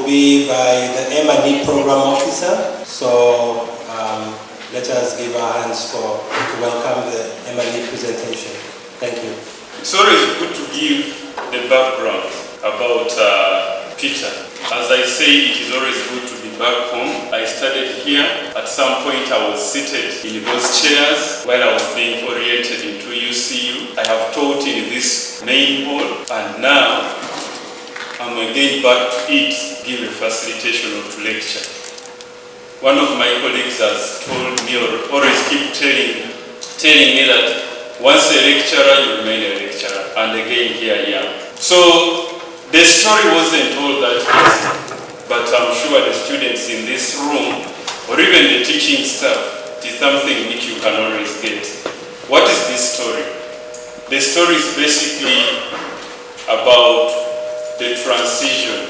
will be by the M&E Program Officer. So let us give our hands to welcome the M&E presentation. Thank you. It's always good to give the background about Peter. As I say, it is always good to be back home. I studied here. At some point I was seated in those chairs while I was being oriented into UCU. I have taught in this main hall, and now I'm again back to it, give a facilitation or to lecture. One of my colleagues has told me, or always keep telling me that once a lecturer, you remain a lecturer. And again, here I am. So the story wasn't all that easy, but I'm sure the students in this room, or even the teaching staff, it is something which you can always get. What is this story? The story is basically about the transition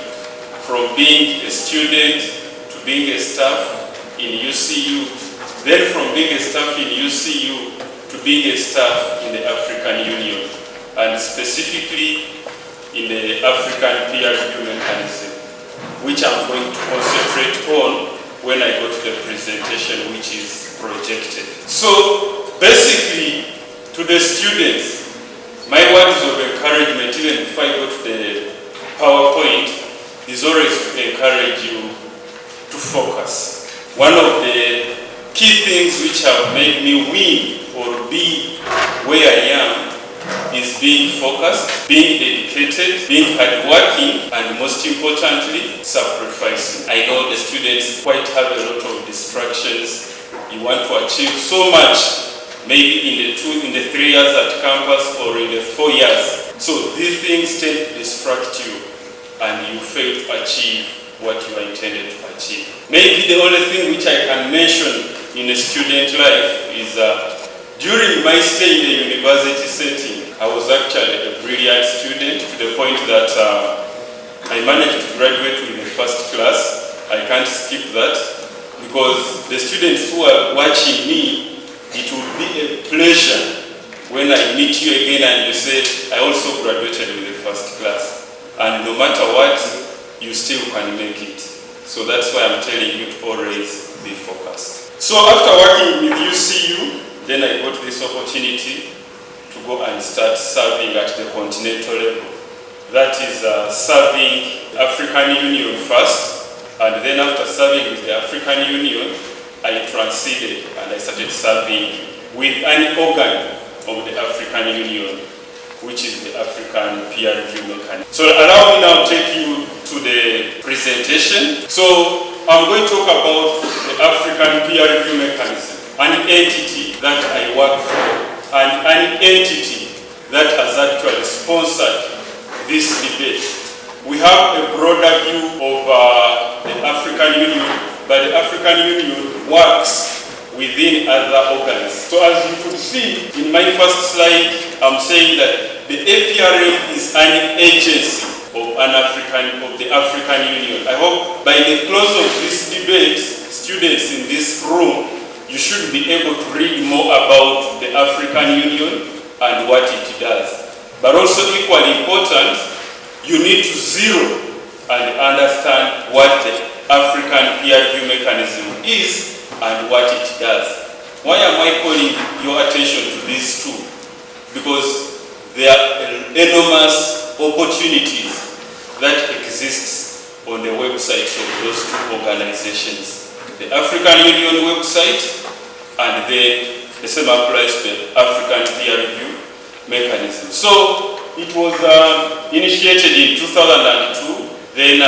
from being a student to being a staff in UCU, then from being a staff in UCU to being a staff in the African Union, and specifically in the African peer review mechanism, which I'm going to concentrate on when I go to the presentation which is projected. So basically, to the students, my words of encouragement, even if I go to the PowerPoint, is always to encourage you to focus. One of the key things which have made me win or be where I am is being focused, being dedicated, being hardworking, and most importantly, sacrificing. I know the students quite have a lot of distractions. You want to achieve so much, maybe in the 3 years at campus or in the 4 years. So these things tend to distract you, and you fail to achieve what you are intended to achieve. Maybe the only thing which I can mention in a student life is during my stay in the university setting, I was actually a brilliant student to the point that I managed to graduate with the first class. I can't skip that because the students who are watching me, it would be a pleasure when I meet you again and you say, I also graduated with the first class. And no matter what, you still can make it. So that's why I'm telling you to always be focused. So after working with UCU, then I got this opportunity to go and start serving at the continental level. That is serving African Union first, and then after serving with the African Union, I transited and I started serving with an organ of the African Union, which is the African peer review mechanism. So allow me now to take you to the presentation. So I'm going to talk about the African peer review mechanism, an entity that I work for, and an entity that has actually sponsored this debate. We have a broader view of the African Union, but the African Union works within other organs. So as you could see in my first slide, I'm saying that the APRM is an agency of the African Union. I hope by the close of this debate, students in this room, you should be able to read more about the African Union and what it does. But also equally important, you need to zero and understand what the African peer review mechanism is and what it does. Why am I calling your attention to these two? Because there are enormous opportunities that exist on the websites of those two organizations. The African Union website, and then the same applies to the African peer review mechanism. So it was initiated in 2002, then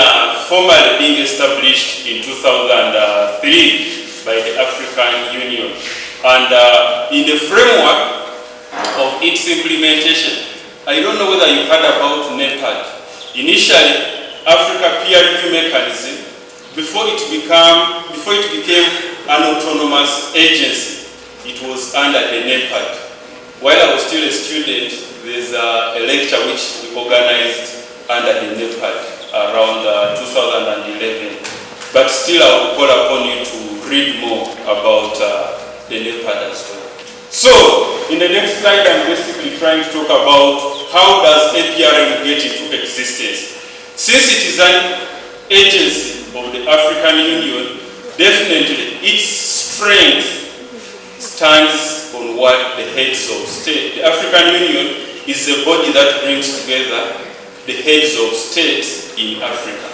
formally being established in 2003 by the African Union. And in the framework of its implementation, I don't know whether you heard about NEPAD. Initially, Africa Peer Review Mechanism, before it became an autonomous agency, it was under the NEPAD. While I was still a student, there's a lecture which we organized under the NEPAD around 2011. But still, I will call upon you to read more about the NEPAD as well. So, in the next slide, I'm basically trying to talk about how does APRM get into existence. Since it is an agency of the African Union, definitely its strength stands on what the heads of state. The African Union is a body that brings together the heads of states in Africa.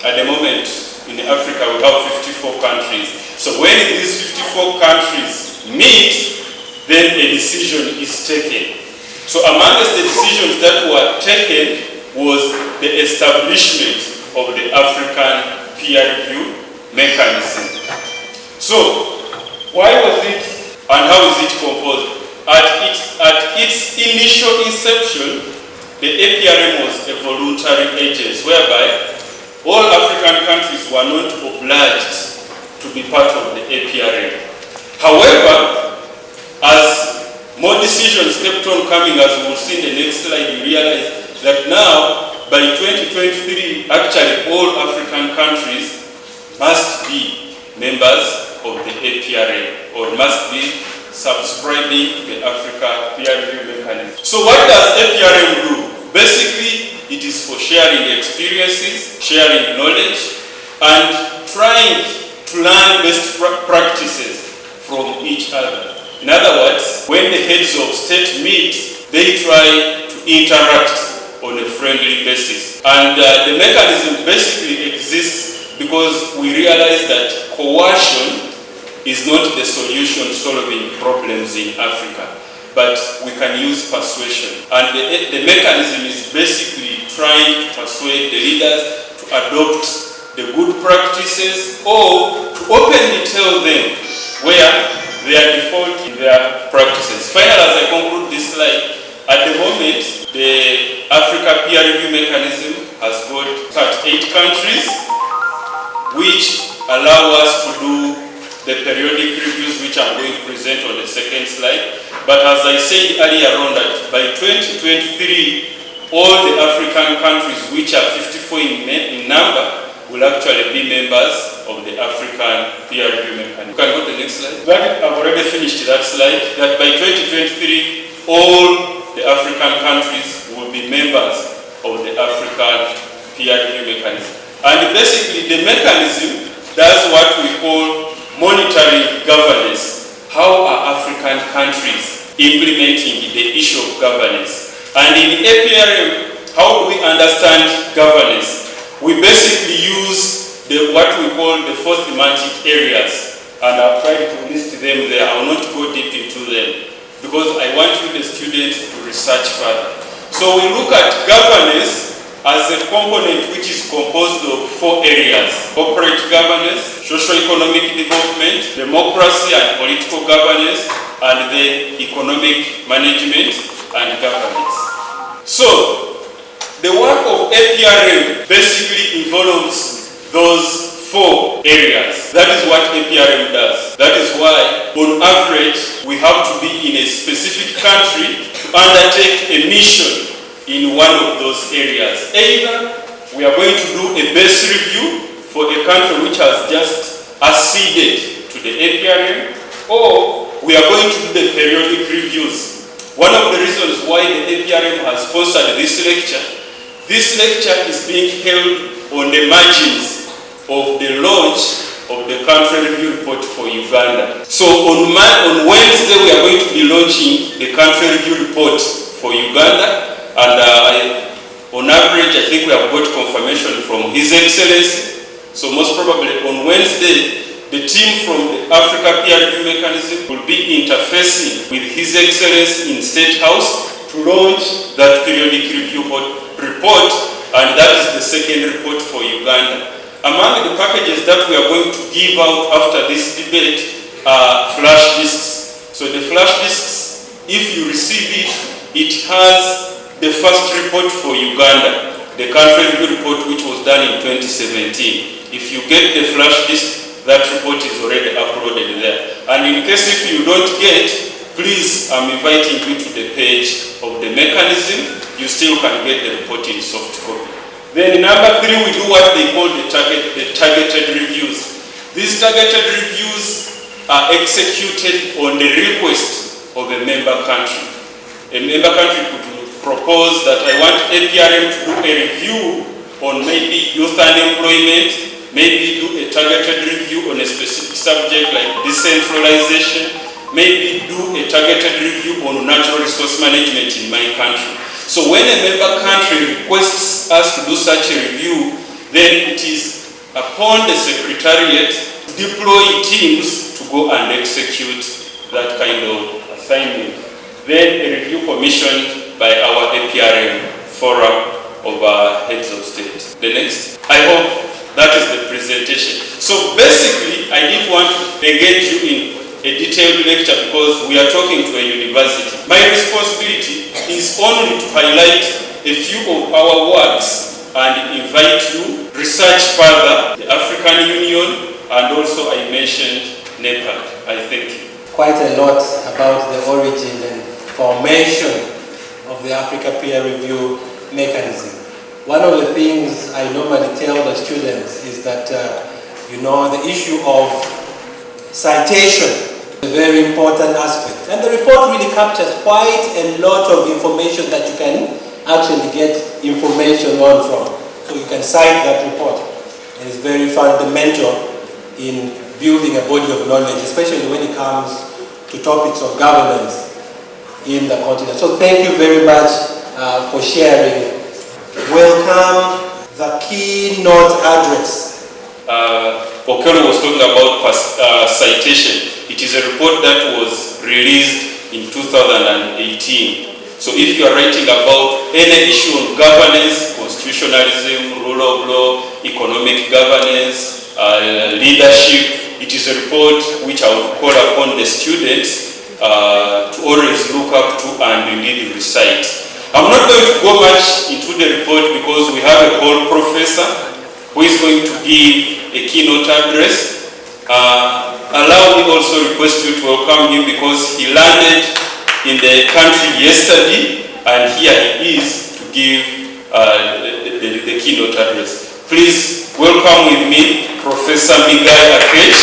At the moment, in Africa, we have 54 countries. So when these 54 countries meet, then a decision is taken. So amongst the decisions that were taken was the establishment of the African peer review mechanism. So why was it and how is it composed? At its initial inception, the APRM was a voluntary agency whereby all African countries were not obliged to be part of the APRM. However, as more decisions kept on coming, as we will see in the next slide, you realize that now, by 2023, actually all African countries must be members of the APRM or must be subscribing to the Africa peer review mechanism. So what does APRM do? Basically, it is for sharing experiences, sharing knowledge, and trying to learn best practices from each other. In other words, when the heads of state meet, they try to interact on a friendly basis. And the mechanism basically exists because we realize that coercion is not the solution solving problems in Africa, but we can use persuasion. And the mechanism is basically trying to persuade the leaders to adopt the good practices or to openly tell them where they are default in their practices. Finally, as I conclude this slide, at the moment, the Africa peer review mechanism has got 38 countries which allow us to do the periodic reviews, which I'm going to present on the second slide. But as I said earlier on, that by 2023, all the African countries, which are 54 in number, will actually be members of the African peer review mechanism. You can go to the next slide. I've already finished that slide, that by 2023, all the African countries will be members of the African peer review mechanism. And basically, the mechanism does what we call monitoring governance. How are African countries implementing the issue of governance? And in APRM, how do we understand governance? We basically use what we call the four thematic areas, and I've tried to list them there. I will not go deep into them because I want you, the students, to research further. So we look at governance as a component which is composed of four areas: corporate governance, socio-economic development, democracy and political governance, and the economic management and governance. So the work of APRM basically involves those four areas. That is what APRM does. That is why, on average, we have to be in a specific country to undertake a mission in one of those areas. Either we are going to do a base review for a country which has just acceded to the APRM, or we are going to do the periodic reviews. One of the reasons why the APRM has sponsored this lecture is being held on the margins of the launch of the country review report for Uganda. So on Wednesday, we are going to be launching the country review report for Uganda, and on average, I think we have got confirmation from His Excellency. So most probably on Wednesday, the team from the Africa peer review mechanism will be interfacing with His Excellency in State House to launch that periodic review report, and that is the second report for Uganda. Among the packages that we are going to give out after this debate are flash discs. So the flash discs, if you receive it, it has the first report for Uganda, the country review report which was done in 2017. If you get the flash disc, that report is already uploaded there. And in case if you don't get, please, I'm inviting you to the page of the mechanism. You still can get the report in soft copy. Then number 3, we do what they call the targeted reviews. These targeted reviews are executed on the request of a member country. A member country could propose that I want APRM to do a review on maybe youth unemployment, maybe do a targeted review on a specific subject like decentralization, maybe do a targeted review on natural resource management in my country. So when a member country requests us to do such a review, then it is upon the Secretariat to deploy teams to go and execute that kind of assignment. Then a review commissioned by our APRM forum of heads of state. The next. I hope that is the presentation. So basically, I didn't want to engage you in a detailed lecture because we are talking to a university. My responsibility is only to highlight a few of our works and invite you to research further the African Union, and also I mentioned Nepal. I thank you. Quite a lot about the origin and formation of the Africa peer review mechanism. One of the things I normally tell the students is that, the issue of citation is a very important aspect. And the report really captures quite a lot of information that you can actually get information on from. So you can cite that report. And it's very fundamental in building a body of knowledge, especially when it comes to topics of governance in the continent. So thank you very much for sharing. Welcome the Keynote Address. Okelo was talking about citation. It is a report that was released in 2018. So if you are writing about any issue on governance, constitutionalism, rule of law, economic governance, leadership, it is a report which I would call upon the students to always look up to and indeed recite. I'm not going to go much into the report because we have a whole professor who is going to give a keynote address. Allow me also request you to welcome him because he landed in the country yesterday and here he is to give the keynote address. Please welcome with me Professor Migal Akech.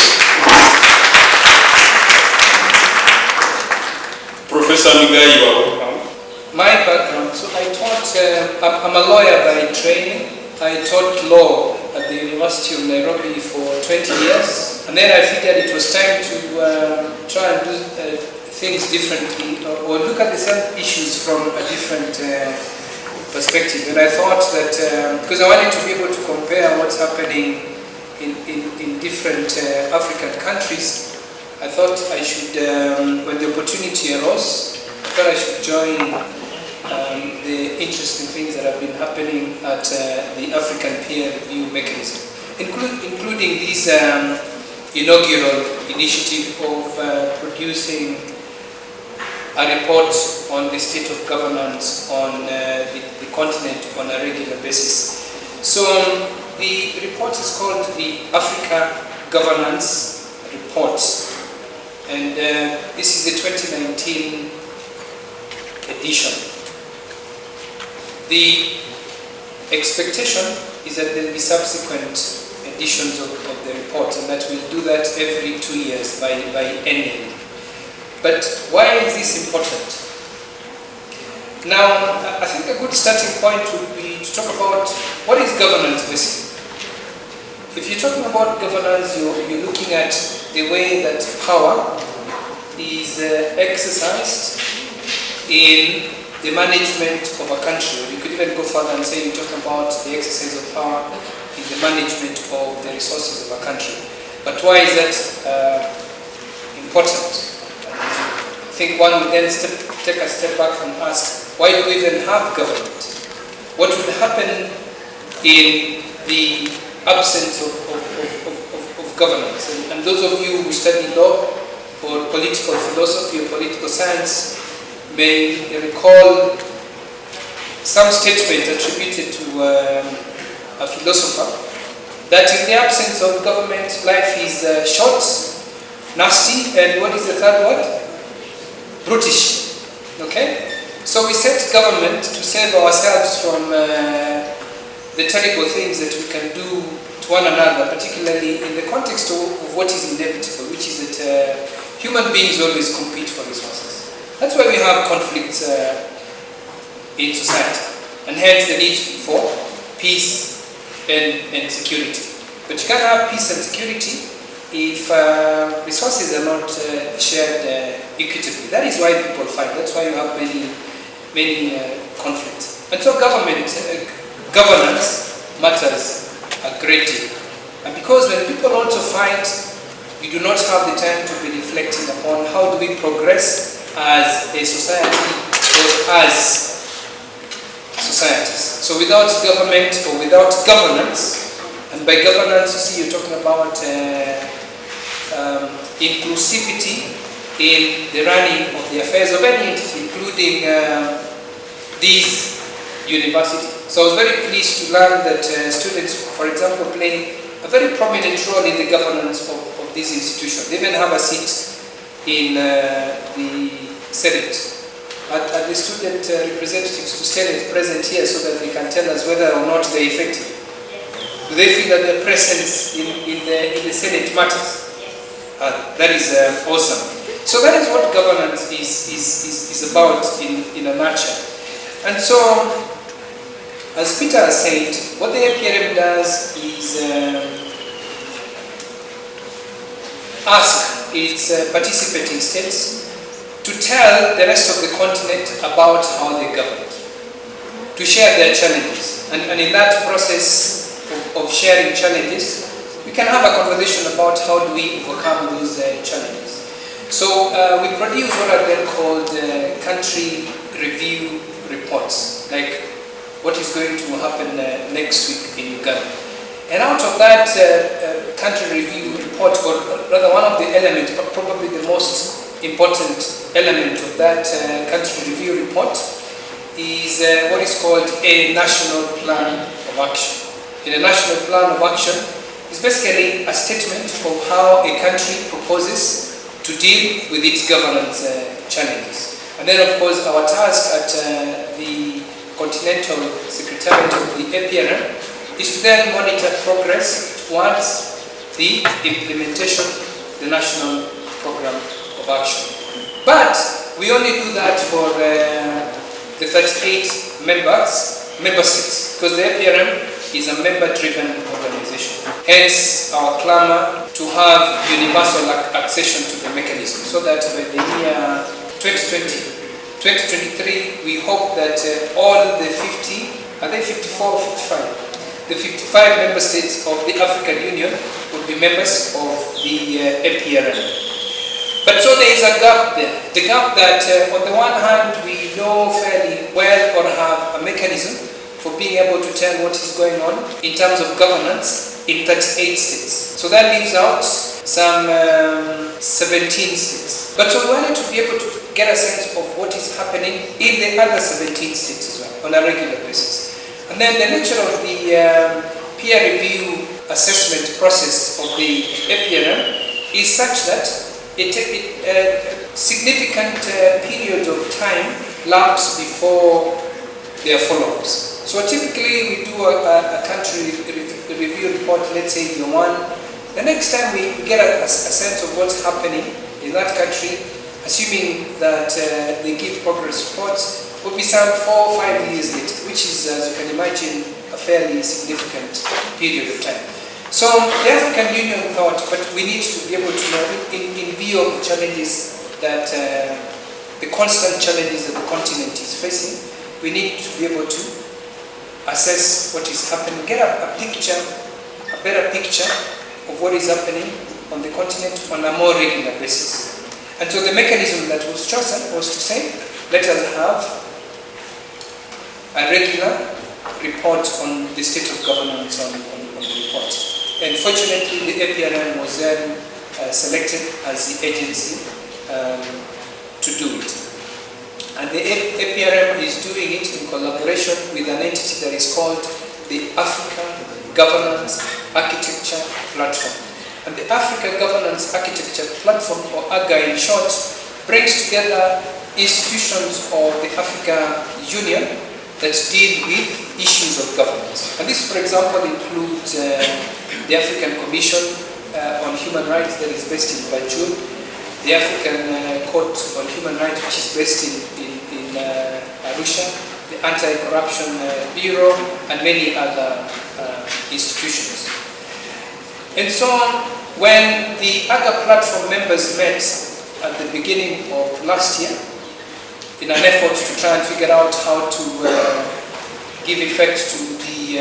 Professor Migal, you are welcome. My background, so I taught, I'm a lawyer by training. I taught law at the University of Nairobi for 20 years. And then I figured it was time to try and do things differently or look at the same issues from a different perspective. And I thought that, because I wanted to be able to compare what's happening in different African countries, I thought I should, when the opportunity arose, I thought I should join the interesting things that have been happening at the African peer review mechanism, including this inaugural initiative of producing a report on the state of governance on the continent on a regular basis. So the report is called the Africa Governance Report, and this is the 2019 edition. The expectation is that there will be subsequent editions of the report, and that we'll do that every 2 years by annually. But why is this important? Now, I think a good starting point would be to talk about what is governance basically. If you're talking about governance, you're looking at the way that power is exercised in the management of a country. You could even go further and say you're talking about the exercise of power in the management of the resources of a country. But why is that important? I think one would then take a step back and ask, why do we even have government? What would happen in the absence of governance? And those of you who study law or political philosophy or political science may recall some statement attributed to a philosopher that in the absence of government, life is short, nasty, and what is the third word? Brutish. Okay? So we set government to save ourselves from the terrible things that we can do to one another, particularly in the context of what is inevitable, which is that human beings always compete for resources. That's why we have conflicts in society, and hence the need for peace and security. But you can't have peace and security if resources are not shared equitably. That is why people fight. That's why you have many conflicts. And so governance matters a great deal. And because when people also fight, we do not have the time to be reflecting upon how do we progress as a society or as societies. So without government or without governance, and by governance you see you're talking about inclusivity in the running of the affairs of any entity, including these universities. So I was very pleased to learn that students, for example, play a very prominent role in the governance of this institution. They even have a seat in the Senate. Are the student representatives to Senate present here so that they can tell us whether or not they're effective? Yes. Do they feel that their presence in the Senate matters? Yes. That is awesome. So that is what governance is about in a nutshell. And so, as Peter has said, what the APRM does is ask its participating states to tell the rest of the continent about how they govern, to share their challenges. And in that process of sharing challenges, we can have a conversation about how do we overcome those challenges. So we produce what are then called country review reports, like what is going to happen next week in Uganda. And out of that country review report, or rather one of the elements, but probably the most important element of that country review report is what is called a national plan of action. In a national plan of action is basically a statement of how a country proposes to deal with its governance challenges. And then of course our task at the Continental Secretariat of the APRM is to then monitor progress towards the implementation of the national program of action. But we only do that for the 38 member states, because the APRM is a member-driven organization. Hence our clamor to have universal accession to the mechanism, so that by the year 2023, we hope that all the 50, are they 54 or 55? The 55 member states of the African Union would be members of the APRM. But so there is a gap there. The gap that on the one hand we know fairly well or have a mechanism for being able to tell what is going on in terms of governance in 38 states. So that leaves out some 17 states. But so we wanted to be able to get a sense of what is happening in the other 17 states as well on a regular basis. And then the nature of the peer review assessment process of the APRM is such that significant period of time lapse before their follow-ups. So typically we do a country review report, let's say year 1. The next time we get a sense of what's happening in that country, assuming that they give progress reports, will be some 4 or 5 years later, which is, as you can imagine, a fairly significant period of time. So the African Union thought, but we need to be able to know, in view of the challenges that, the constant challenges that the continent is facing, we need to be able to assess what is happening, get a better picture of what is happening on the continent on a more regular basis. And so the mechanism that was chosen was to say, let us have a regular report on the state of governance on the report. And fortunately, the APRM was then selected as the agency to do it. And the APRM is doing it in collaboration with an entity that is called the Africa Governance Architecture Platform. And the Africa Governance Architecture Platform, or AGA in short, brings together institutions of the Africa Union that deal with issues of governance. And this, for example, includes the African Commission on Human Rights that is based in Banjul, the African Court on Human Rights, which is based in Arusha, the Anti-Corruption Bureau, and many other institutions. And so when the other platform members met at the beginning of last year, in an effort to try and figure out how to give effect to the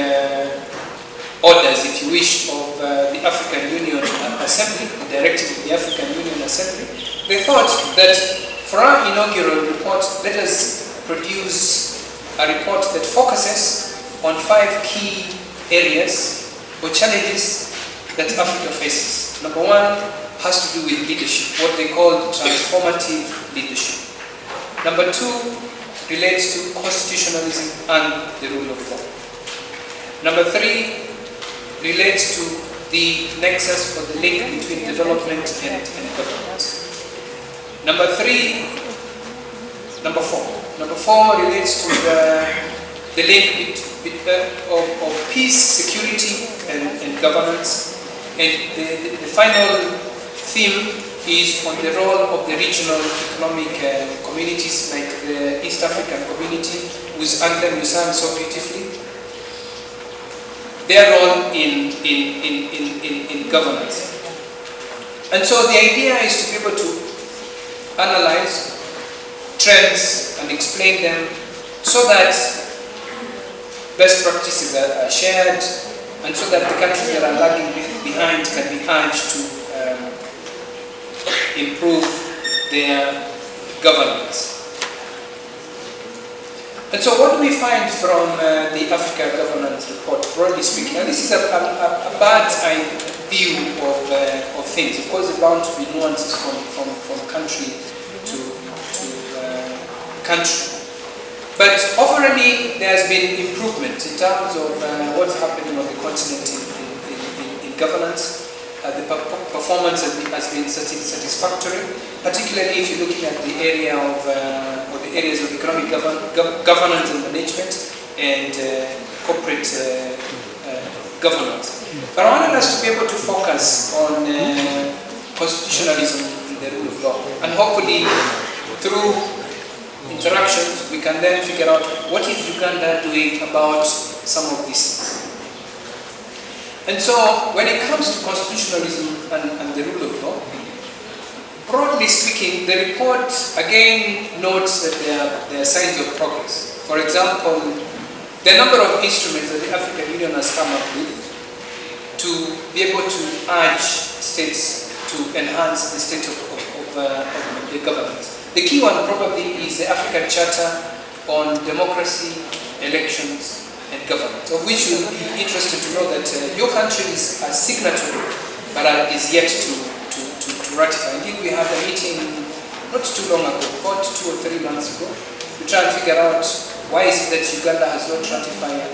orders, if you wish, of the African Union Assembly, the directive of the African Union Assembly, they thought that for our inaugural report, let us produce a report that focuses on 5 key areas or challenges that Africa faces. Number 1 has to do with leadership, what they call transformative leadership. Number 2 relates to constitutionalism and the rule of law. Number 3 relates to the nexus or the link between development and governance. Number 4 relates to the link of peace, security, and governance. And the final theme is on the role of the regional economic communities like the East African community, whose anthem you sang so beautifully, their role in governance. And so the idea is to be able to analyze trends and explain them so that best practices are shared, and so that the countries that are lagging behind can be urged to improve their governance. And so what do we find from the Africa Governance Report, broadly speaking? Now this is a bird's eye view of things. Of course, there are bound to be nuances from country to country. But overall, there has been improvement in terms of what's happening on the continent in governance. The performance has been satisfactory, particularly if you're looking at the area of or the areas of economic governance and management and corporate governance. But I wanted us to be able to focus on constitutionalism and the rule of law, and hopefully through interactions we can then figure out what is Uganda doing about some of these things. And so, when it comes to constitutionalism and the rule of law, broadly speaking, the report again notes that there are signs of progress. For example, the number of instruments that the African Union has come up with to be able to urge states to enhance the state of the government. The key one probably is the African Charter on Democracy, Elections, and government, of which you'll be interested to know that your country is a signatory, but is yet to ratify. Indeed, we had a meeting not too long ago, about 2 or 3 months ago, to try and figure out why is it that Uganda has not ratified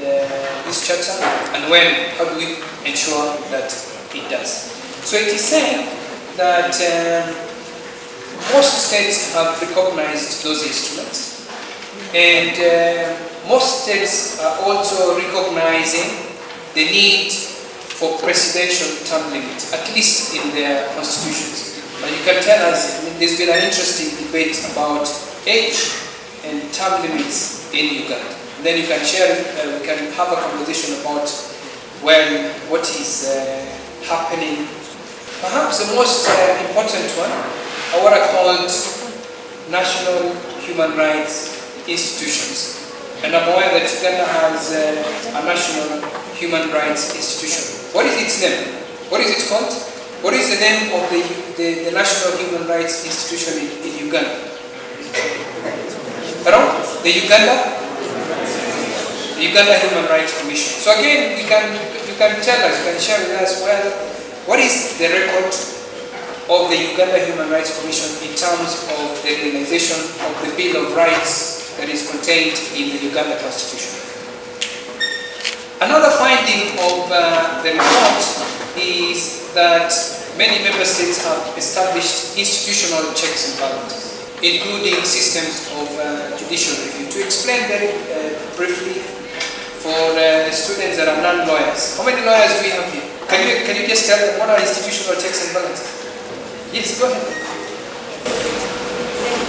this charter, and when, how do we ensure that it does. So it is saying that most states have recognized those instruments, and most states are also recognizing the need for presidential term limits, at least in their constitutions. But you can tell us, there's been an interesting debate about age and term limits in Uganda. And then you can share, we can have a conversation about, well, what is happening. Perhaps the most important one are what are called national human rights institutions. And I'm aware that Uganda has a national human rights institution. What is its name? What is it called? What is the name of the national human rights institution in Uganda? Around? The Uganda Human Rights Commission. So again, you can tell us, you can share with us, well, what is the record of the Uganda Human Rights Commission in terms of the realization of the Bill of Rights that is contained in the Uganda Constitution. Another finding of the report is that many member states have established institutional checks and balances, including systems of judicial review. To explain very briefly for students that are non-lawyers, how many lawyers do we have here? Can you just tell them what are institutional checks and balances? Yes, go ahead.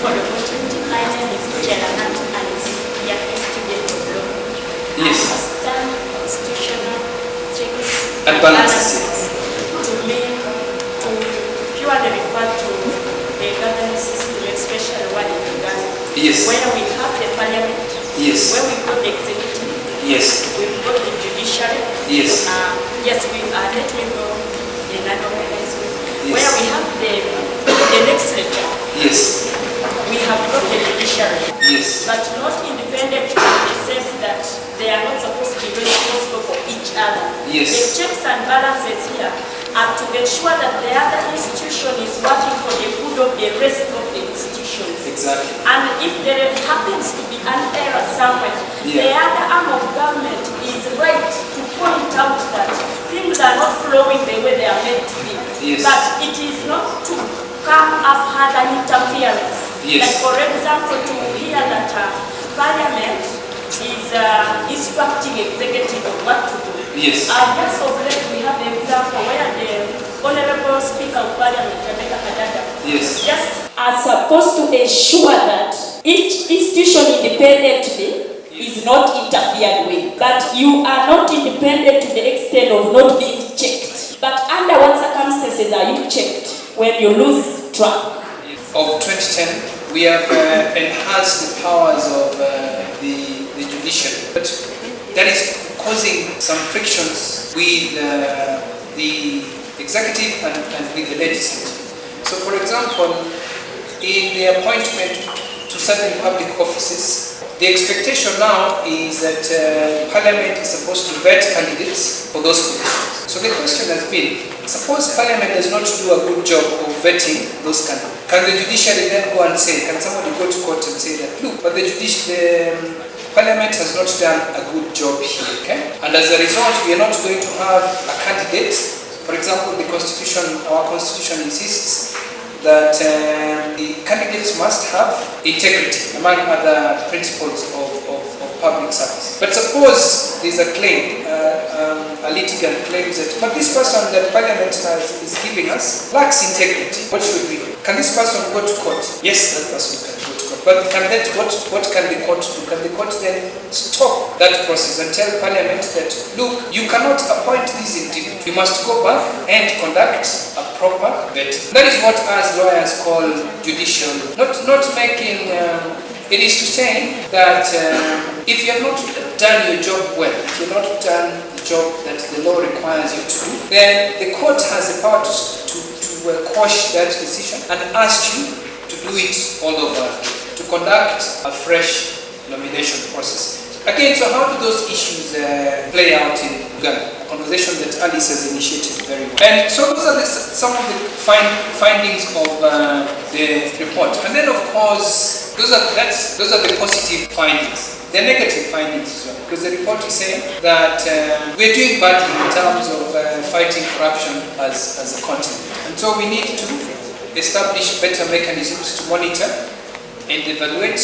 My name is Gerard Alice, a student of law. Yes. I understand constitutional checks And balances. To me, to purely refer to the governance system, especially one in Uganda, Yes. where we have the parliament, Yes. where we've got the executive, Yes. we've got the judiciary. Yes. Yes, let me go in an organized way. Yes. Where we have the legislature, Yes. we have got the judiciary. Yes. But not independent in the sense that they are not supposed to be responsible for each other. Yes. The checks and balances here are to ensure that the other institution is working for the good of the rest of the institutions. Exactly. And if there happens to be an error somewhere, the other arm of government is right to point out that things are not flowing the way they are meant to be. Yes. But it is not to come up as an interference. Yes. Like for example, to hear that Parliament is instructing executive of what to do. Yes. Just of late we have the example where the Honorable Speaker of Parliament, Rebecca Kadada, Yes. just are supposed to ensure that each institution independently is not interfered with. That you are not independent to the extent of not being checked. But under what circumstances are you checked when you lose track? Of 2010, we have enhanced the powers of the judiciary, but that is causing some frictions with the executive and with the legislature. So, for example, in the appointment to certain public offices, the expectation now is that Parliament is supposed to vet candidates for those positions. So the question has been, suppose Parliament does not do a good job of vetting those candidates. Can the judiciary then go and say, can somebody go to court and say that, look, but the Parliament has not done a good job here, okay? And as a result, we are not going to have a candidate. For example, our Constitution insists that the candidates must have integrity, among other principles of public service. But suppose there's a claim, a litigant claims that, but this person that Parliament is giving us lacks integrity. What should we do? Can this person go to court? Yes, that person can go to court. But what can the court do? Can the court then stop that process and tell Parliament that, look, you cannot appoint these individuals. You must go back and conduct a proper vetting. That is what us lawyers call judicial. Not making. It is to say that if you have not done your job well, if you have not done the job that the law requires you to do, then the court has the power to quash that decision and ask you to do it all over, to conduct a fresh nomination process. Again, so how do those issues play out in Uganda? A conversation that Alice has initiated very well. And so those are some of the findings of the report. And then, of course, those are the positive findings. The negative findings as well, because the report is saying that we're doing badly in terms of fighting corruption as a continent. And so we need to establish better mechanisms to monitor and evaluate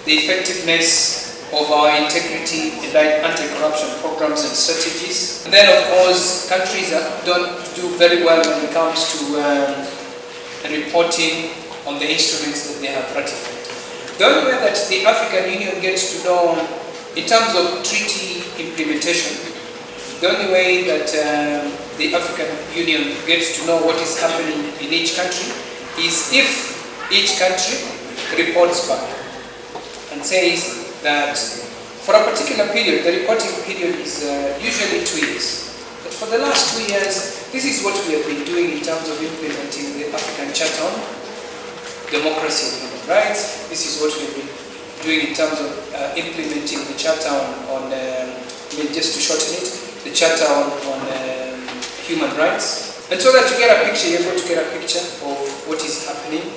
the effectiveness of our integrity and anti-corruption programs and strategies. And then, of course, countries that don't do very well when it comes to reporting on the instruments that they have ratified. The only way that the African Union gets to know, in terms of treaty implementation, the only way that the African Union gets to know what is happening in each country is if each country reports back and says that for a particular period, the reporting period is usually 2 years. But for the last 2 years, this is what we have been doing in terms of implementing the African Charter on Democracy and Human Rights. This is what we've been doing in terms of implementing the Charter on just to shorten it, the Charter on Human Rights. And so that you get a picture, you're able to get a picture of what is happening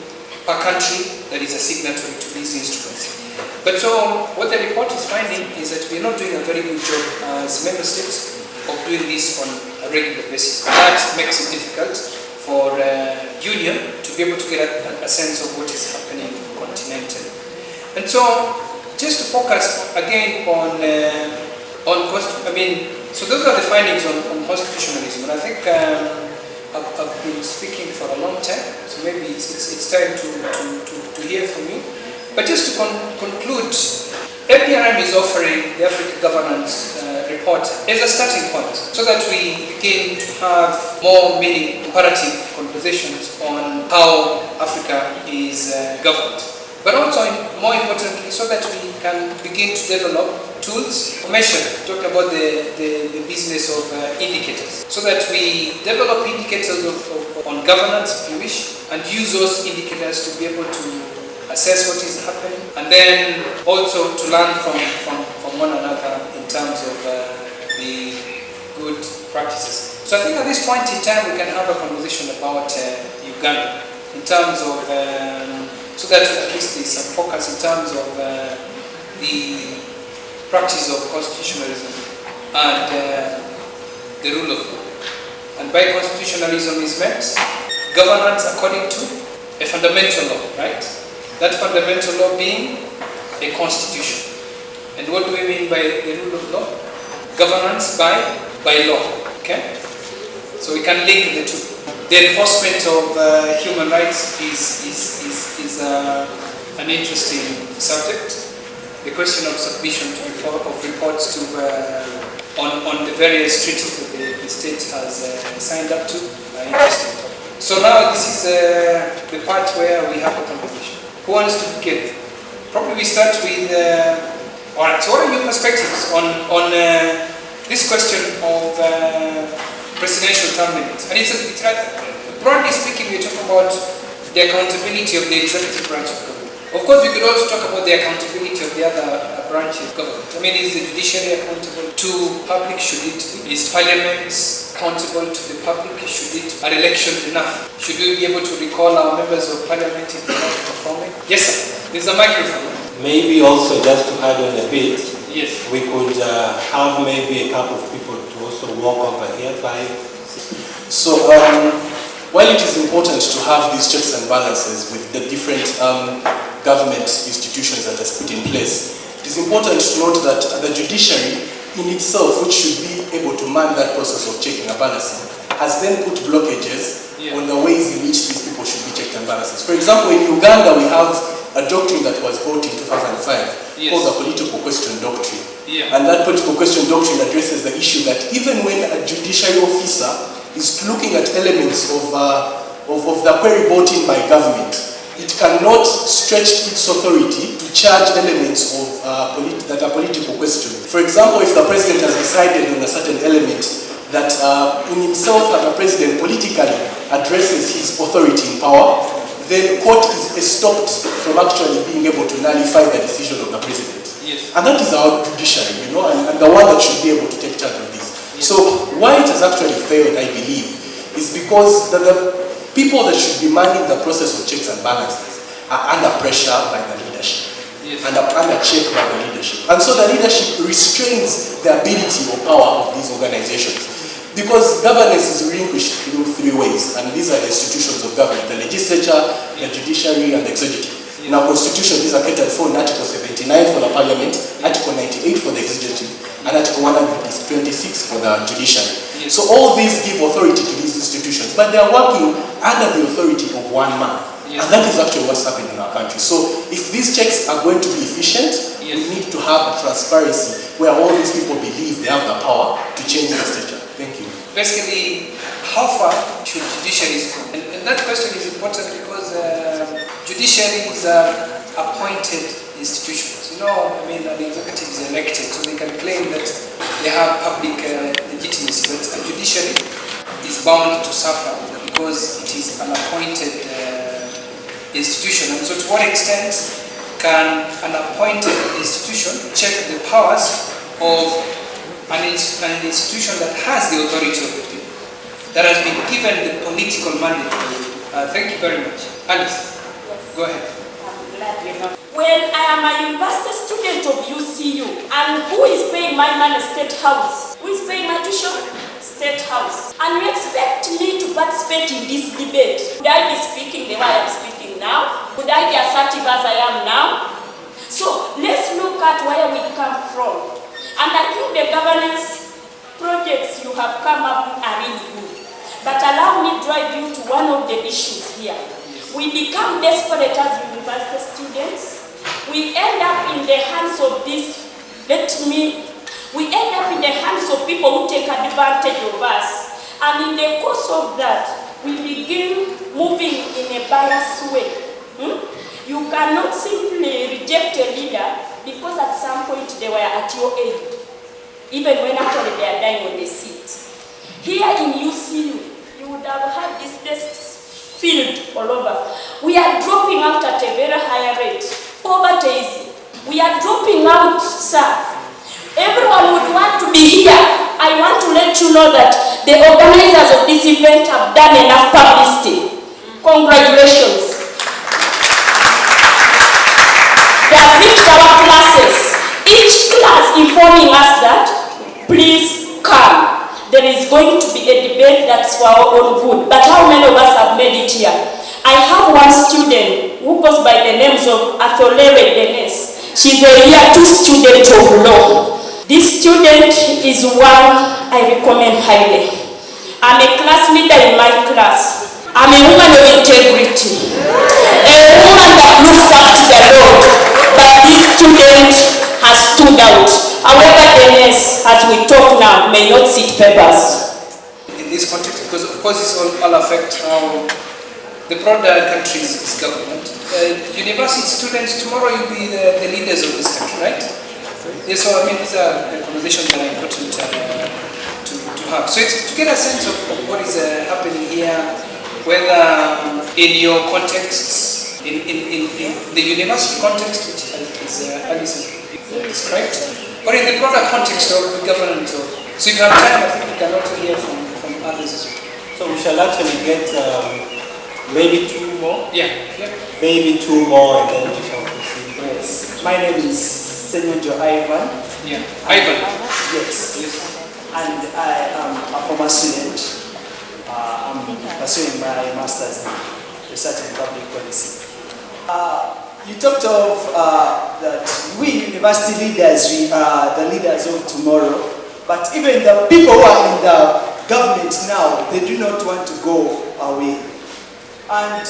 per country that is a signatory to these instruments. But so what the report is finding is that we're not doing a very good job as member states of doing this on a regular basis. That makes it difficult for Union to be able to get a sense of what is happening continentally. And so just to focus again on so those are the findings on constitutionalism. And I think I've been speaking for a long time, so maybe it's time to hear from you. But just to conclude, APRM is offering the Africa Governance Report report as a starting point so that we begin to have more meaning, comparative conversations on how Africa is governed. But also, more importantly, so that we can begin to develop tools for measure. Talk about the business of indicators, so that we develop indicators on governance, if you wish, and use those indicators to be able to assess what is happening, and then also to learn from one another in terms of the good practices. So I think at this point in time we can have a conversation about Uganda in terms of so that at least there's some focus in terms of the practice of constitutionalism and the rule of law. And by constitutionalism is meant governance according to a fundamental law, right? That fundamental law being a constitution. And what do we mean by the rule of law? Governance by law, okay? So we can link the two. The enforcement of human rights is an interesting subject. The question of submission of reports to on the various treaties that the state has signed up to are interesting. So now this is the part where we have a conversation. Who wants to begin? Probably we start with. All right. So what are your perspectives on this question of presidential term limits? And it's broadly speaking, we're talking about the accountability of the executive branch of government. Of course, we could also talk about the accountability of the other branches of government. I mean, is the judiciary accountable to public? Should it be? Is parliament accountable to the public? Should it? Are elections enough? Should we be able to recall our members of parliament if they're not performing? Yes, sir. There's a microphone. Maybe also just to add on a bit, yes, we could have maybe a couple of people to also walk over here, 5, 6. So while it is important to have these checks and balances with the different government institutions that are put in place, it is important to note that the judiciary in itself, which should be able to man that process of checking and balancing, has then put blockages on the ways in which these people should be checked and balances. For example, in Uganda, we have a doctrine that was brought in 2005 called the political question doctrine. And that political question doctrine addresses the issue that even when a judiciary officer is looking at elements of the query brought in by government, it cannot stretch its authority to charge elements of that are political question. For example, if the president has decided on a certain element that in himself as a president politically addresses his authority in power, then court is stopped from actually being able to nullify the decision of the president. And that is our judiciary, and the one that should be able to take charge of this. So why it has actually failed, I believe, is because the people that should be managing the process of checks and balances are under pressure by the leadership. And under check by the leadership. And so the leadership restrains the ability or power of these organizations. Because governance is relinquished through 3 ways, and these are the institutions of government: the legislature, the judiciary, and the executive. In our constitution, these are catered for in Article 79 for the parliament, Article 98 for the executive, and Article 126 for the judiciary. So all these give authority to these institutions, but they are working under the authority of one man. And that is actually what's happening in our country. So if these checks are going to be efficient, we need to have a transparency where all these people believe they have the power to change the stature. Thank you. Basically, how far should judiciaries go? And that question is important because judiciaries are appointed institutions. An executive is elected, so they can claim that they have public legitimacy, but a judiciary is bound to suffer because it is an appointed institution. And so to what extent can an appointed institution check the powers of an institution that has the authority of the people, that has been given the political mandate? Thank you very much. Alice, go ahead. I'm glad you know. When I am a university student of UCU, and who is paying my money? State House. Who is paying my tuition? State House. And you expect me to participate in this debate? Would I be speaking the way I am speaking now? Would I be assertive as I am now? So let's look at where we come from. And I think the governance projects you have come up with are really good. But allow me to drive you to one of the issues here. We become desperate as university students. We end up in the hands of this, we end up in the hands of people who take advantage of us. And in the course of that, we begin moving in a biased way. You cannot simply reject a leader because at some point they were at your aid, even when actually they are dying on the seat. Here in UCU, you would have had these desks filled all over. We are dropping out at a very high rate. Poverty, we are dropping out, sir. Everyone would want to be here. I want to let you know that the organizers of this event have done enough publicity. Congratulations. They have reached our classes. Each class informing us that, please come. There is going to be a debate that's for our own good. But how many of us have made it here? I have one student who goes by the names of Atholere Dennis. She's a year 2 student of law. This student is one I recommend highly. I'm a class leader in my class. I'm a woman of integrity. A woman that looks up to the Lord. But this student has stood out. However, Dennis, as we talk now, may not sit papers. In this context, because of course this all affect how the broader country's government. University students, tomorrow you'll be the leaders of this country, right? Yes, so I mean, these are conversations that are important to have. So it's to get a sense of what is happening here, whether in your context, in the university context, which is Alison described, or in the broader context of the government. So if you have time, I think we can also hear from others as well. So we shall actually get maybe 2 more? Yeah. Maybe 2 more and then we shall proceed. Yes. My name is Senyojo Ivan. Yeah. Ivan. Yes. And I am a former student. I'm pursuing my master's in research and public policy. You talked of that we university leaders, we are the leaders of tomorrow, but even the people who are in the government now, they do not want to go away. And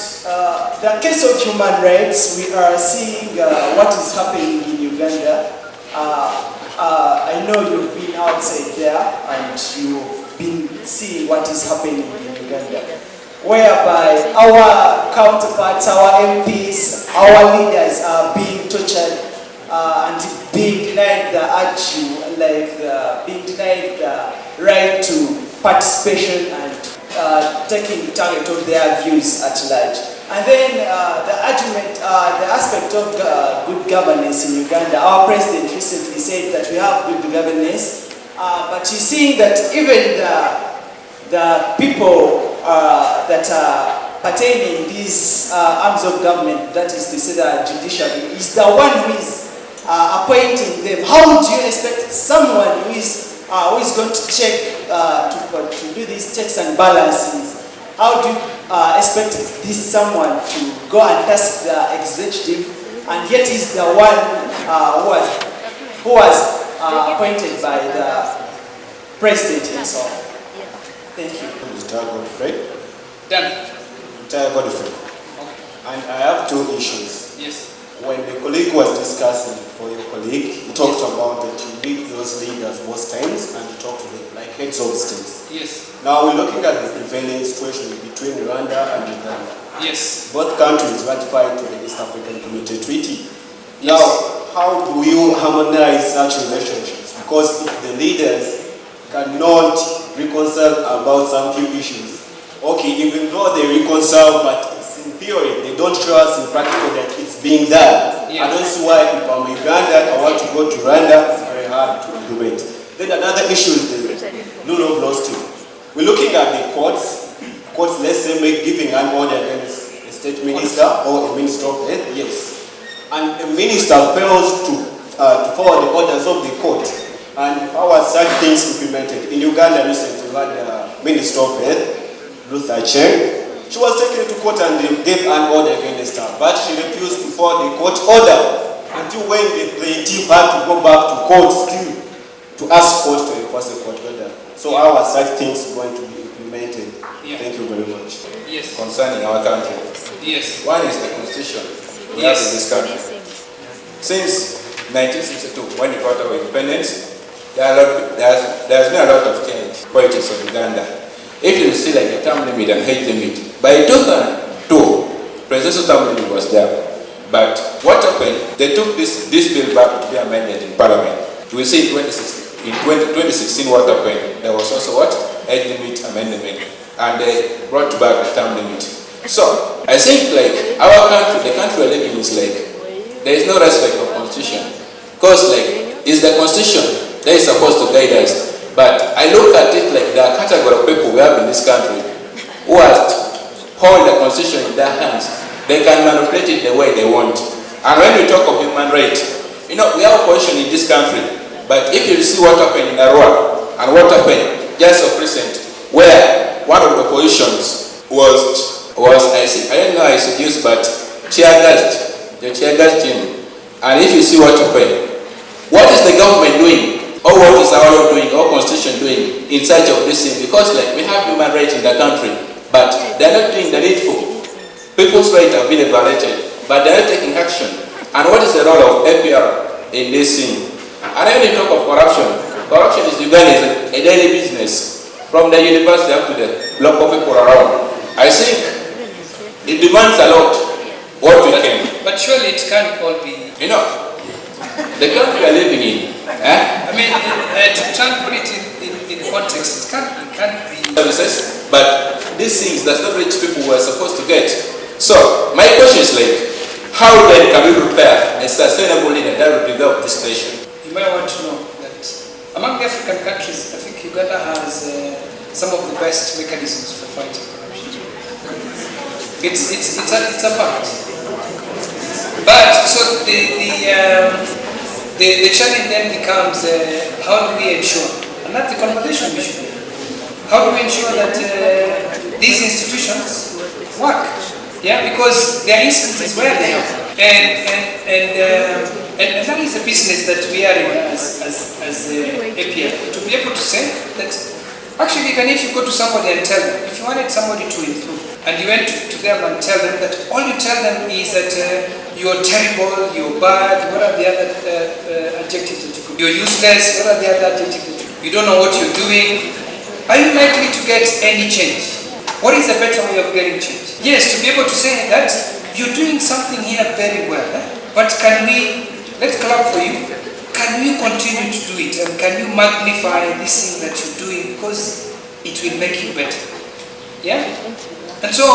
the case of human rights, we are seeing what is happening in Uganda. I know you've been outside there and you've been seeing what is happening in Uganda, whereby our counterparts, our MPs, our leaders are being tortured and being denied the being denied the right to participation and taking target of their views at large. And then the argument, the aspect of good governance in Uganda, our president recently said that we have good governance, but you're seeing that even the people that are pertaining these arms of government, that is to say the judiciary, is the one who is appointing them. How do you expect someone who is going to check, to do these checks and balances? How do you expect this someone to go and task the executive, and yet he's the one who was appointed by the president himself? Thank you. Mr. Godfrey. Done. Mr. Godfrey. And I have 2 issues. Yes. When the colleague was discussing for your colleague, he talked about that you meet those leaders most times and you talk to them like heads of states. Yes. Now we're looking at the prevailing situation between Rwanda and Uganda. Yes. Both countries ratified to the East African Community Treaty. Yes. Now, how do you harmonize such relationships? Because if the leaders cannot reconcile about some few issues, okay, even though they reconcile, but it's in theory, they don't show us in practical that it's being done. Yeah. I don't see why if I'm Uganda, I want to go to Rwanda, it's very hard to implement. Then another issue is the rule of law still. We're looking at the courts, let's say, giving an order against a state minister or a minister of health, yes. And a minister fails to follow the orders of the court. And how are such things implemented? In Uganda recently, we had the Minister of Health, Akech. She was taken to court and they gave an order against her, but she refused to follow the court order until when the plaintiff had to go back to court still to ask court to enforce the court order. So how are such things going to be implemented? Yeah. Thank you very much. Yes. Concerning our country. Yes. One is the Constitution we have in this country. Since 1962, when we got our independence, there's been a lot of change in politics of Uganda. If you see like a term limit and age limit, by 2002, presidential term limit was there. But what happened? They took this bill back to be amended in Parliament. We see in 2016 what happened. There was also what? Age limit amendment. And they brought back the term limit. So, I think like our country, the country we're living in is like, there is no respect of constitution. Because like, it's the constitution that is supposed to guide us. But I look at it like the category of people we have in this country who hold the constitution in their hands. They can manipulate it the way they want. And when we talk of human rights, you know, we have opposition in this country. But if you see what happened in Arua and what happened just of recent, where one of the positions was I don't know how I should use, but the tear gas team. And if you see what happened, what is the government doing? Or what is our law doing, or constitution doing in search of this thing? Because like we have human rights in the country, but they're not doing the needful. People's rights have been violated, but they're not taking action. And what is the role of APR in this thing? And when you talk of corruption, corruption is Uganda a daily business. From the university up to the local people around. I think it demands a lot what we can. But surely it can't all be... You know, the country we are living in. I mean, to try and put it in context, it can't be... Services, but these things does not reach people who are supposed to get. So, my question is like, how then can we prepare a sustainable leader that will develop this nation? You might want to know that among the African countries, I think Uganda has some of the best mechanisms for fighting corruption. It's a fact. But so the challenge then becomes how do we ensure, and that's the conversation we should have. How do we ensure that these institutions work? Yeah, because there are instances where they have, and that is a business that we are in as APR, to be able to say that actually, even if you go to somebody and tell them, if you wanted somebody to improve, and you went to them and tell them that all you tell them is that you're terrible, you're bad, what are the other adjectives that you could? You're useless, what are the other adjectives that you don't know what you're doing, are you likely to get any change? What is a better way of getting change? Yes, to be able to say that you're doing something here very well, but can we, let's clap for you, can you continue to do it, and can you magnify this thing that you're doing because it will make you better? Yeah? And so,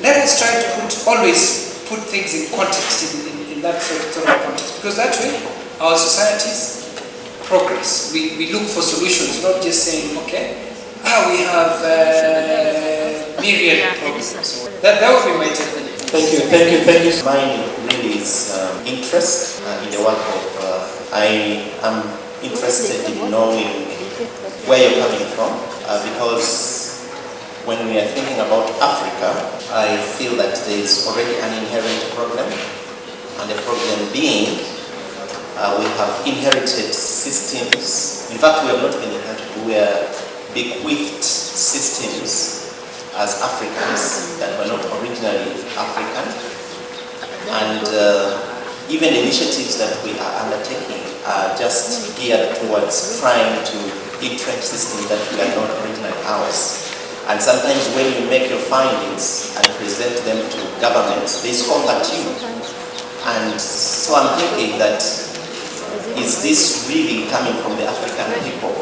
let us try to always put things in context, in that sort of context, because that way our societies progress. We look for solutions, not just saying, okay, we have myriad problems. That would be my take. Thank you. Mine really is interest in the work of, I am interested in knowing where you're coming from, because when we are thinking about Africa, I feel that there is already an inherent problem, and the problem being we have inherited systems. In fact, we have not been inherited, we are bequeathed systems as Africans that were not originally African, and even initiatives that we are undertaking are just geared towards trying to entrench systems that we are not originally ours. And sometimes when you make your findings and present them to governments, they scoff at you. And so I'm thinking that, is this really coming from the African people?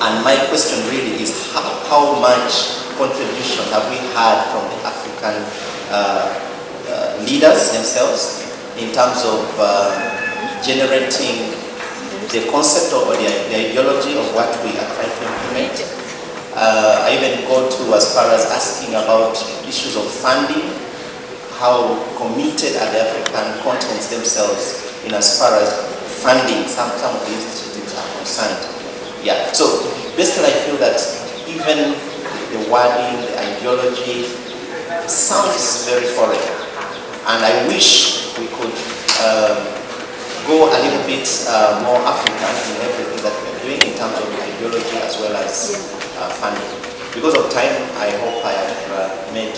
And my question really is, how much contribution have we had from the African leaders themselves in terms of generating the concept or the ideology of what we are trying to implement? I even go to as far as asking about issues of funding. How committed are the African continents themselves in as far as funding some of these initiatives are concerned? Yeah. So basically, I feel that even the wording, the ideology sounds very foreign, and I wish we could go a little bit more African in everything that we're doing in terms of ideology as well as funding. Because of time, I hope I have made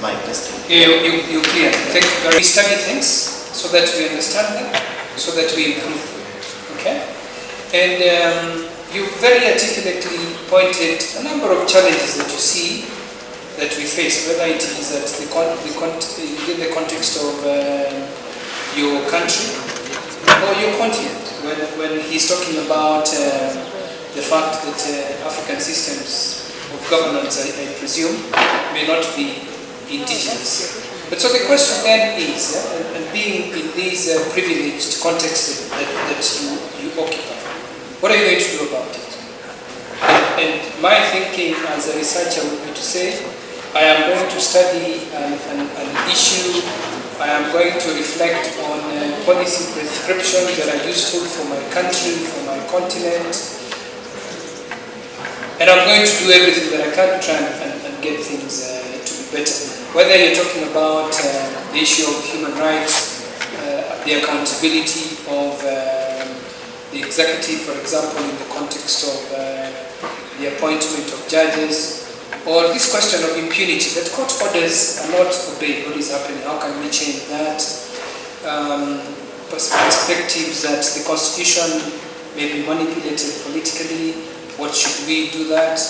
my question. You're clear. Thank you very much. We study things so that we understand them, so that we improve them. Okay? And you very articulately pointed a number of challenges that you see that we face, whether it is at in the context of your country or your continent. When he's talking about the fact that African systems of governance, I presume, may not be indigenous. But so the question then is, and being in this privileged context that you occupy, what are you going to do about it? And my thinking as a researcher would be to say, I am going to study an issue, I am going to reflect on policy prescriptions that are useful for my country, for my continent, and I'm going to do everything that I can to try and get things to be better. Whether you're talking about the issue of human rights, the accountability of the executive, for example, in the context of the appointment of judges, or this question of impunity, that court orders are not obeyed. What is happening? How can we change that? Perspectives that the Constitution may be manipulated politically. What should we do that?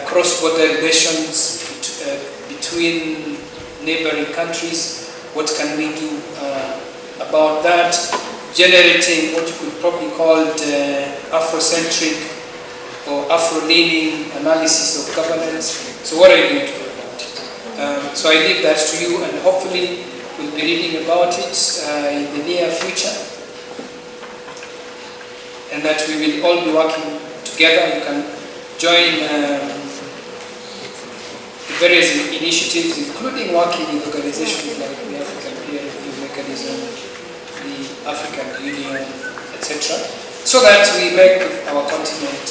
Cross-border relations between neighboring countries. What can we do about that? Generating what you could probably call Afrocentric or Afro-leaning analysis of governance. So what are you going to do about it? So I leave that to you, and hopefully we'll be reading about it in the near future, and that we will all be working together. You can join various initiatives, including working with organizations like the African Peer Review Mechanism, the African Union, etc., so that we make our continent,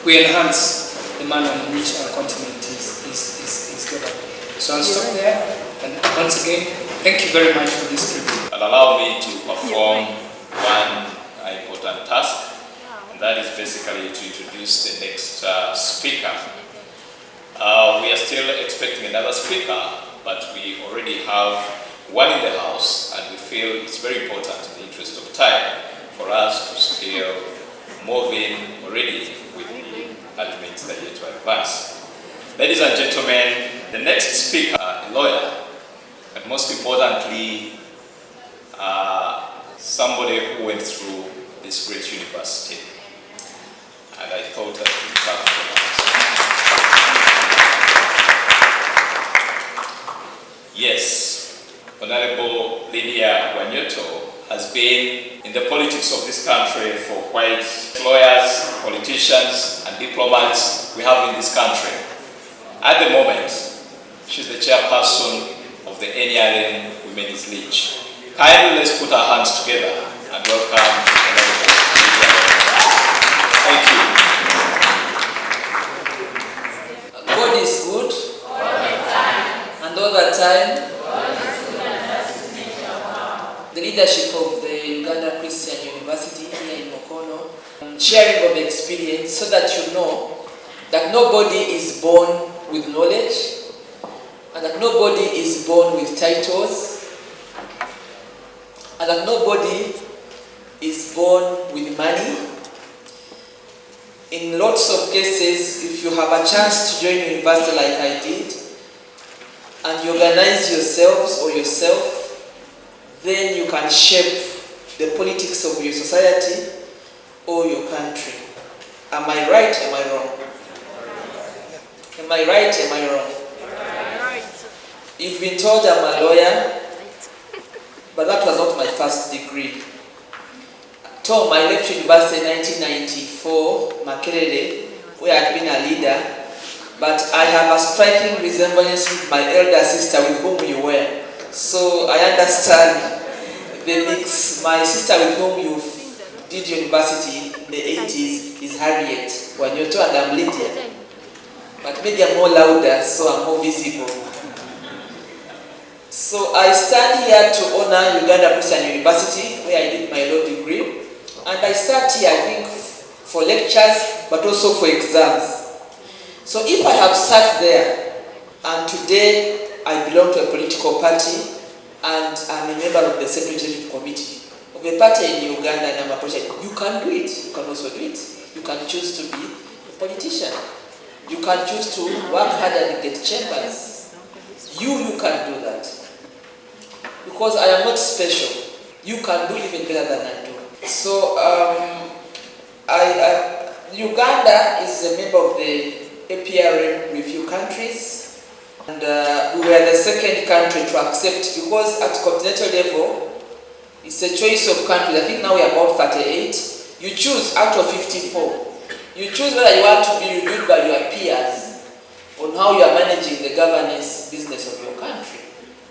we enhance the manner in which our continent is governed. So I'll stop there, and once again, thank you very much for this privilege. And allow me to perform one important task, and that is basically to introduce the next speaker. We are still expecting another speaker, but we already have one in the house, and we feel it's very important in the interest of time for us to still move in already with the arguments that yet to advance. Ladies and gentlemen, the next speaker, a lawyer, and most importantly, somebody who went through this great university. And I thought that would be Yes, Honorable Lydia Wanyoto has been in the politics of this country for quite lawyers, politicians, and diplomats we have in this country. At the moment, she's the chairperson of the NRM Women's League. Kindly let's put our hands together and welcome Honorable Lydia Wanyoto. Thank you. God is good. And all the time, the leadership of the Uganda Christian University here in Mokono, sharing of experience so that you know that nobody is born with knowledge and that nobody is born with titles and that nobody is born with money. In lots of cases, if you have a chance to join university like I did, and you organize yourselves or yourself, then you can shape the politics of your society or your country. Am I right? Am I wrong? Am I right? Am I wrong? You've been told I'm a lawyer, but that was not my first degree. Tom, I left university in 1994, Makerere, where I had been a leader. But I have a striking resemblance with my elder sister with whom you were. So I understand the mix. My sister with whom you did university in the 80s is Harriet Wanyoto, and I'm Lydia. But maybe I'm more louder, so I'm more visible. So I stand here to honor Uganda Christian University, where I did my law degree. And I sat here, I think, for lectures, but also for exams. So if I have sat there, and today I belong to a political party, and I'm a member of the Central Executive Committee of a party in Uganda and I'm a politician, you can do it. You can also do it. You can choose to be a politician. You can choose to work hard and get chambers. You can do that. Because I am not special. You can do even better than I do. So, Uganda is a member of the APRM review countries, and we were the second country to accept, because at continental level, it's a choice of countries. I think now we are about 38. You choose out of 54. You choose whether you want to be reviewed by your peers on how you are managing the governance business of your country.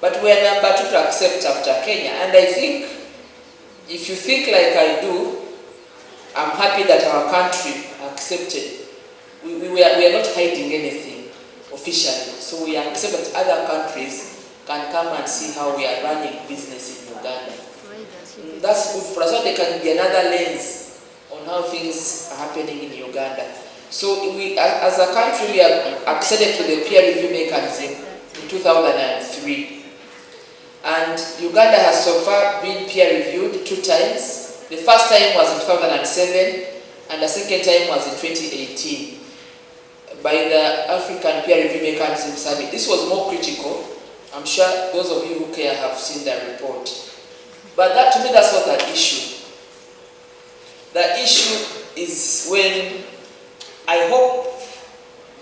But we are number 2 to accept after Kenya. And I think, if you think like I do, I'm happy that our country accepted. We are not hiding anything officially. So we accept that other countries can come and see how we are running business in Uganda. That's good for us. So there can be another lens on how things are happening in Uganda. So we, as a country, we are acceded to the peer review mechanism in 2003. And Uganda has so far been peer reviewed 2 times. The first time was in 2007, and the second time was in 2018 by the African Peer Review Mechanism Summit. This was more critical. I'm sure those of you who care have seen the report. But that, to me, that's not the issue. The issue is when I hope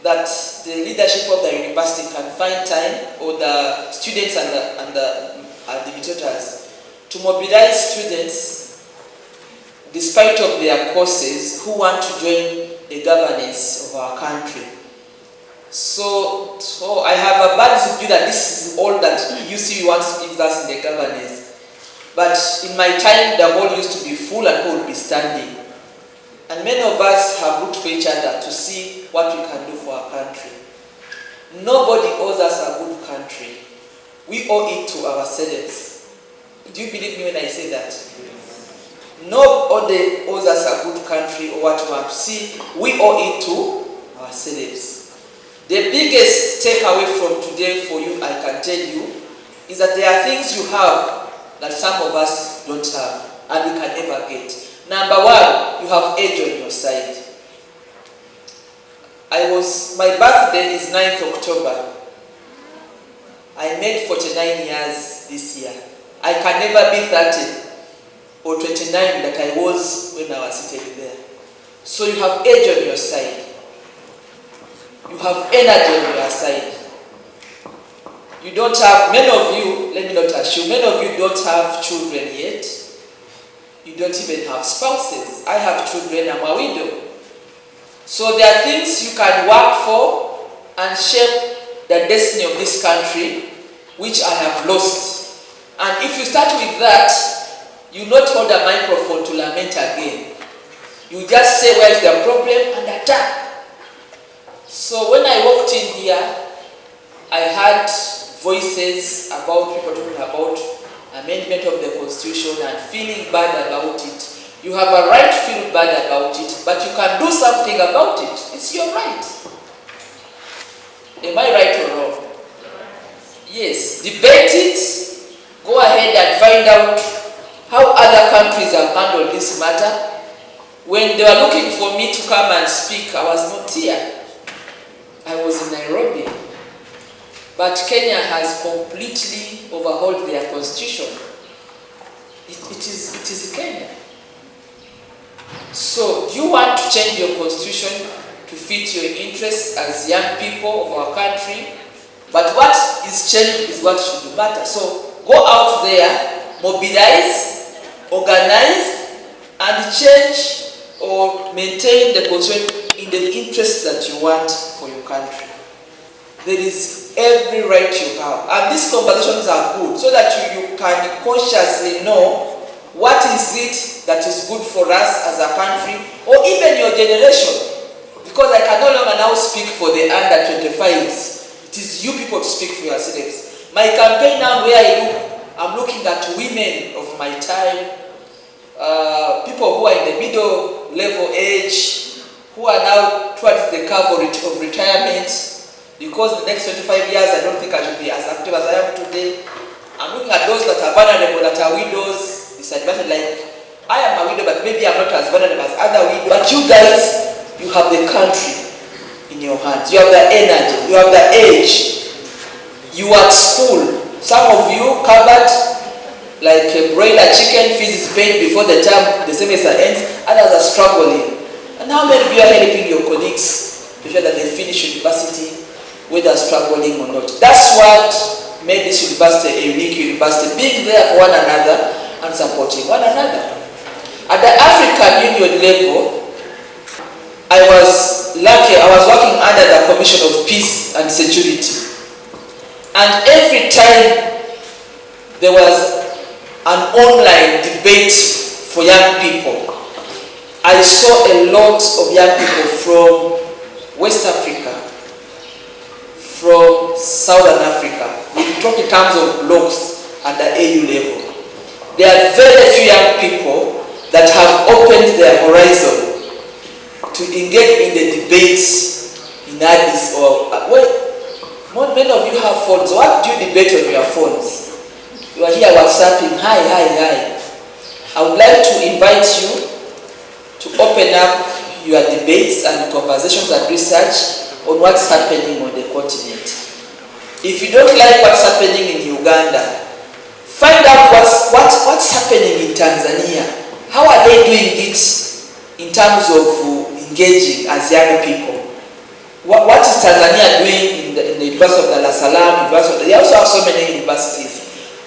that the leadership of the university can find time, or the students and the administrators, to mobilize students, despite of their courses, who want to join the governance of our country. So I have a bad view that this is all that UCU wants to give us in the governance. But in my time, the hall used to be full and people would be standing. And many of us have looked for each other to see what we can do for our country. Nobody owes us a good country. We owe it to ourselves. Do you believe me when I say that? Nobody owes us a good country or what we have to see. We owe it to ourselves. The biggest takeaway from today for you, I can tell you, is that there are things you have that some of us don't have and we can never get. Number 1, you have age on your side. My birthday is 9th October. I made 49 years this year. I can never be 30 or 29 that I was when I was sitting there. So you have age on your side. You have energy on your side. You don't have, many of you, let me not assume, many of you don't have children yet. You don't even have spouses. I have children, I'm a widow. So there are things you can work for and shape the destiny of this country, which I have lost. And if you start with that, you not hold a microphone to lament again. You just say where is the problem and attack. So when I walked in here, I had voices about people talking about amendment of the Constitution and feeling bad about it. You have a right to feel bad about it, but you can do something about it. It's your right. Am I right or wrong? Yes. Debate it. Go ahead and find out how other countries have handled this matter. When they were looking for me to come and speak, I was not here. I was in Nairobi. But Kenya has completely overhauled their constitution. It is Kenya. So, do you want to change your constitution to fit your interests as young people of our country? But what is changed is what should matter. So, go out there, mobilize, organize, and change or maintain the constitution in the interests that you want for your country. There is every right you have. And these conversations are good so that you can consciously know what is it that is good for us as a country or even your generation. Because I can no longer now speak for the under 25s. It is you people to speak for yourselves. My campaign now where I'm looking at women of my time, people who are in the middle level age, who are now towards the curve of retirement. Because the next 25 years, I don't think I should be as active as I am today. I'm looking at those that are vulnerable, that are widows, disadvantaged. Like, I am a widow, but maybe I'm not as vulnerable as other widows. But you guys, you have the country in your hands. You have the energy. You have the age. You are at school. Some of you covered like a broiler chicken, fees is paid before the term, the semester ends. Others are struggling. And how many of you are helping your colleagues to ensure that they finish university, whether struggling or not? That's what made this university a unique university, being there for one another and supporting one another. At the African Union level, I was lucky, I was working under the Commission of Peace and Security. And every time there was an online debate for young people, I saw a lot of young people from West Africa, from Southern Africa. We talk in terms of blocks at the AU level. There are very few young people that have opened their horizon to engage in the debates in Addis or many of you have phones. What do you debate on your phones? You are here WhatsApping, hi. I would like to invite you to open up your debates and conversations and research on what's happening on the continent. If you don't like what's happening in Uganda, find out what's happening in Tanzania. How are they doing it in terms of engaging as young people? What is Tanzania doing in the University of Dar es Salaam? They also have so many universities.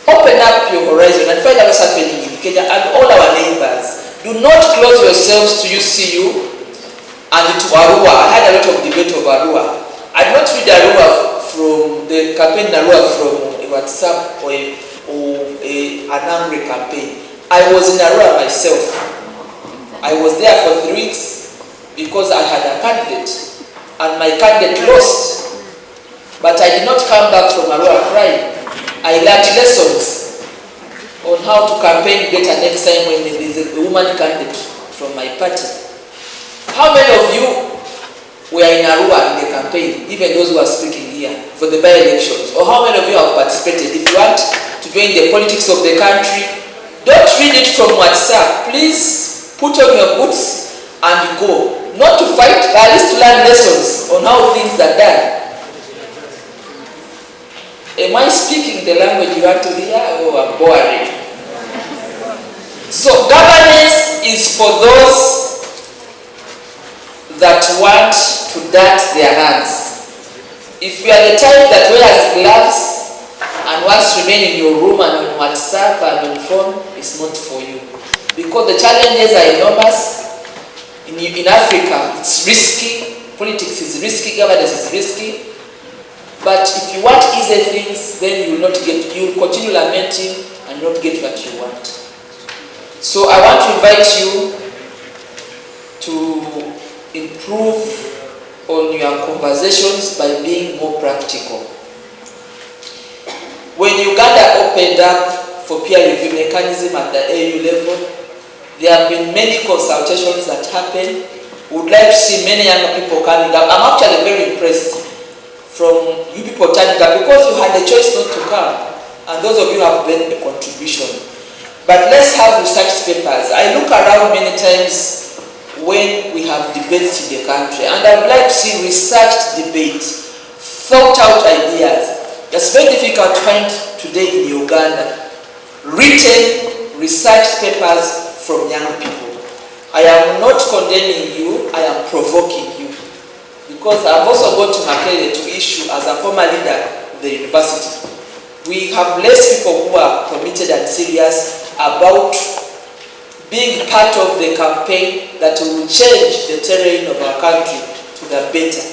Open up your horizon and find out what's happening in Kenya and all our neighbors. Do not close yourselves to UCU and to Arua. I had a lot of debate of Arua. I did not read Arua from the campaign Arua from a WhatsApp or an angry campaign. I was in Arua myself. I was there for 3 weeks because I had a candidate and my candidate lost. But I did not come back from Arua crying. I learned lessons on how to campaign better next time when there is a woman candidate from my party. How many of you were in Arua in the campaign, even those who are speaking here, for the by-elections? Or how many of you have participated? If you want to join the politics of the country, don't read it from WhatsApp. Please put on your boots and go. Not to fight, but at least to learn lessons on how things are done. Am I speaking the language you want to hear, or I'm boring? So governance is for those that want to dance their hands. If you are the type that wears gloves and wants to remain in your room and on WhatsApp and on phone, it's not for you. Because the challenges are enormous. In Africa, it's risky. Politics is risky, governance is risky. But if you want easy things, then you will continue lamenting and not get what you want. So I want to invite you to improve on your conversations by being more practical. When Uganda opened up for peer review mechanism at the AU level, there have been many consultations that happen. We would like to see many young people coming up. I'm actually very impressed from you people turning up because you had the choice not to come. And those of you have made a contribution. But let's have research papers. I look around many times when we have debates in the country, and I would like to see researched debates, thought out ideas. It's very difficult to find today in Uganda written research papers from young people. I am not condemning you, I am provoking you. Because I've also gone to Makerere to issue as a former leader of the university. We have less people who are committed and serious about being part of the campaign that will change the terrain of our country to the better.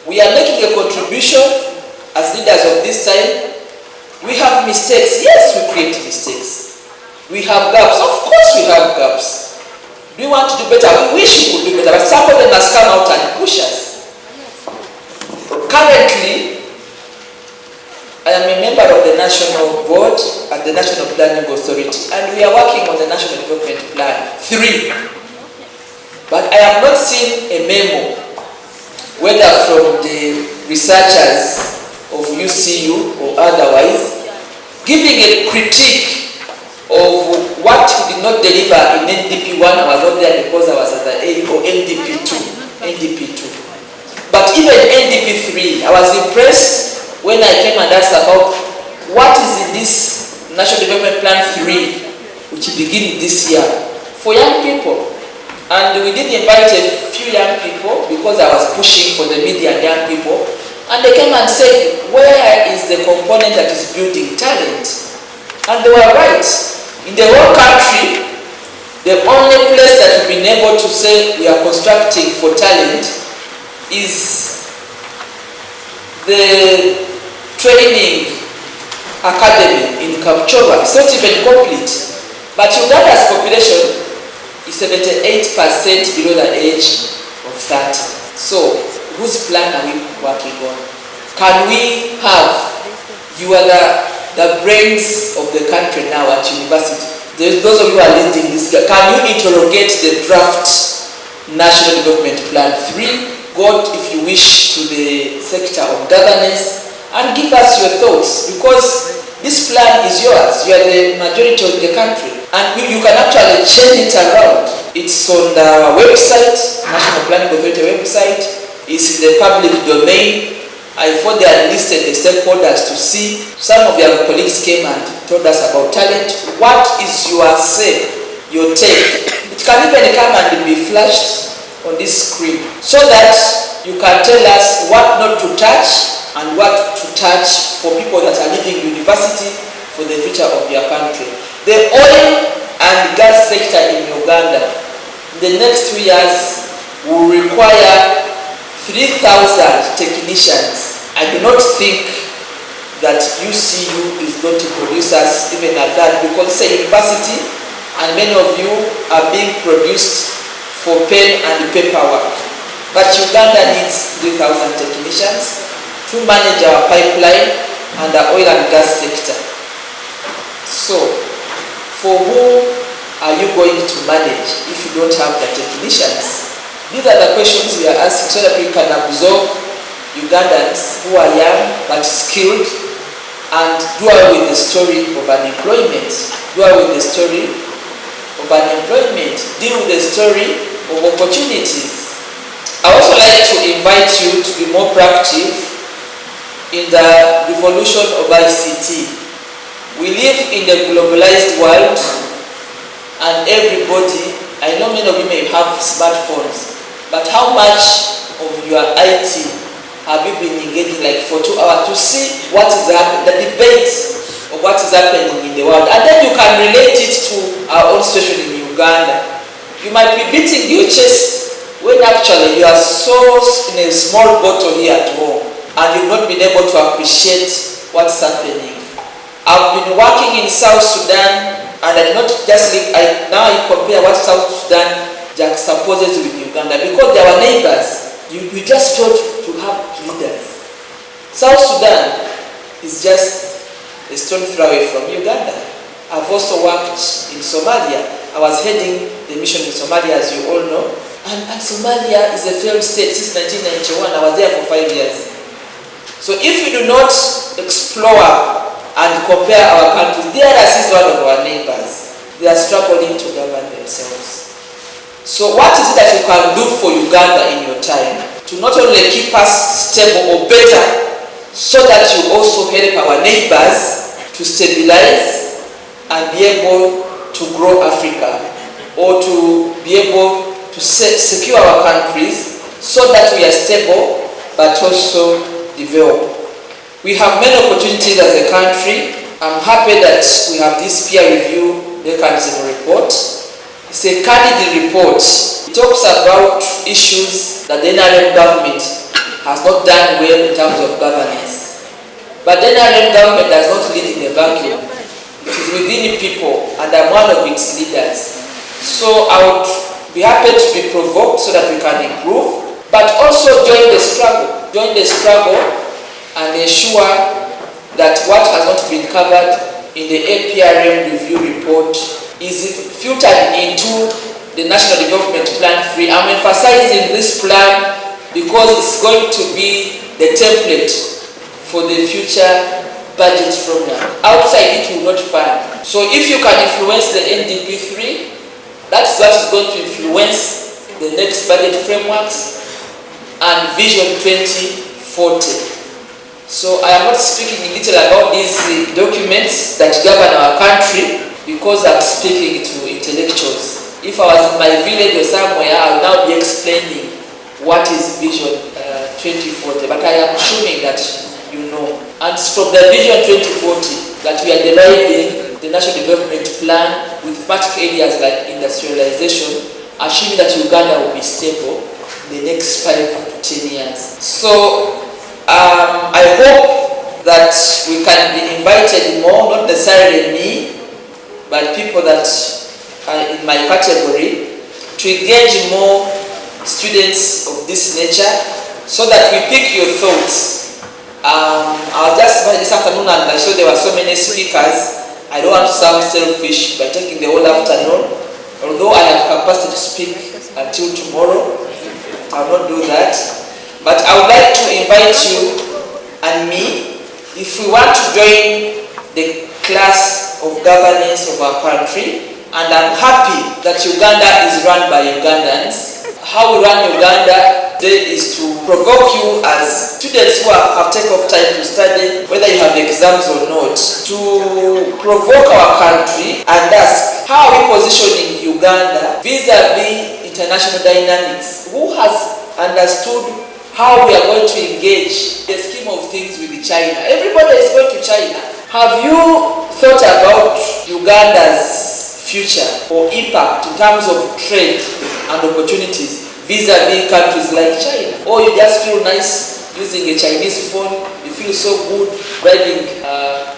We are making a contribution as leaders of this time. We have mistakes. Yes, we create mistakes. We have gaps. Of course we have gaps. Do we want to do better? We wish we could do better, but somebody must come out and push us. Currently, I am a member of the National Board at the National Planning Authority, and we are working on the National Development Plan 3. But I have not seen a memo, whether from the researchers of UCU or otherwise, giving a critique of what what he did not deliver in NDP 1, I was not there because I was at the A, or NDP 2. But even NDP 3, I was impressed when I came and asked about what is in this National Development Plan 3, which begins this year, for young people. And we did invite a few young people because I was pushing for the media and young people. And they came and said, where is the component that is building talent? And they were right. In the whole country, the only place that we've been able to say we are constructing for talent is the training academy in Kapchorwa. It's not even complete. But Uganda's population is 78% below the age of 30. So, whose plan are we working on? Can we have, you are the brains of the country now at university. Those of you who are leading this, can you interrogate the draft National Development Plan 3? Go, if you wish, to the sector of governance and give us your thoughts, because this plan is yours. You are the majority of the country, and you can actually change it around. It's on the website, National Planning Authority website. It's in the public domain. I thought they had listed the stakeholders to see. Some of your colleagues came and told us about talent. What is your say, your take? It can even come and be flashed on this screen so that you can tell us what not to touch and what to touch for people that are leaving university for the future of your country. The oil and gas sector in Uganda, the next 2 years will require 3,000 technicians. I do not think that UCU is going to produce us even at that, because it's a university and many of you are being produced for pen and paperwork. But Uganda needs 3,000 technicians to manage our pipeline and the oil and gas sector. So, for who are you going to manage if you don't have the technicians? These are the questions we are asking so that we can absorb Ugandans who are young but skilled and do away with the story of unemployment. Do away with the story of unemployment. Deal with the story of opportunities. I also like to invite you to be more proactive in the revolution of ICT. We live in a globalized world, and everybody, I know many of you may have smartphones, but how much of your IT have you been engaging like for 2 hours to see what is happening, the debate of what is happening in the world, and then you can relate it to our own situation in Uganda. You might be beating your chest when actually you are so in a small bottle here at home and you've not been able to appreciate what's happening. I've been working in South Sudan, and I not just live, now I compare what South Sudan juxtaposes with Uganda, because they are neighbors. You just failed to have leaders. South Sudan is just a stone throw away from Uganda. I've also worked in Somalia. I was heading the mission in Somalia, as you all know. And Somalia is a failed state since 1991. I was there for 5 years. So if we do not explore and compare our countries, DRC is one of our neighbors. They are struggling to govern themselves. So what is it that you can do for Uganda in your time to not only keep us stable or better, so that you also help our neighbors to stabilize and be able to grow Africa, or to be able to secure our countries so that we are stable but also develop. We have many opportunities as a country. I'm happy that we have this peer review mechanism report. It's a candid report. It talks about issues that the NRM government has not done well in terms of governance. But the NRM government does not lead in a vacuum. It is within people, and I'm one of its leaders. So I would be happy to be provoked so that we can improve, but also join the struggle. Join the struggle and ensure that what has not been covered in the APRM review report is filtered into the National Development Plan 3. I'm emphasizing this plan because it's going to be the template for the future budget framework. Outside it, you will not find. So if you can influence the NDP3, that's what is going to influence the next budget frameworks and Vision 2040. So I am not speaking in detail about these documents that govern our country because I'm speaking to intellectuals. If I was in my village or somewhere, I would now be explaining what is Vision 2040, but I am assuming that you know. And it's from the Vision 2040 that we are deriving the National Development Plan with particular areas like industrialization, assuming that Uganda will be stable in the next 5 to 10 years. So I hope that we can be invited more, not necessarily me, but people that are in my category, to engage more students of this nature so that we pick your thoughts. I was just this afternoon and I saw there were so many speakers. I don't want to sound selfish by taking the whole afternoon, although I have capacity to speak until tomorrow. I will not do that. But I would like to invite you and me, if we want to join the class of governance of our country, and I'm happy that Uganda is run by Ugandans. How we run Uganda today is to provoke you as students who have taken off time to study, whether you have exams or not, to provoke our country and ask, how are we positioning Uganda vis-a-vis international dynamics? Who has understood how we are going to engage the scheme of things with China? Everybody is going to China. Have you thought about Uganda's future or impact in terms of trade and opportunities vis-a-vis countries like China? Or you just feel nice using a Chinese phone, you feel so good driving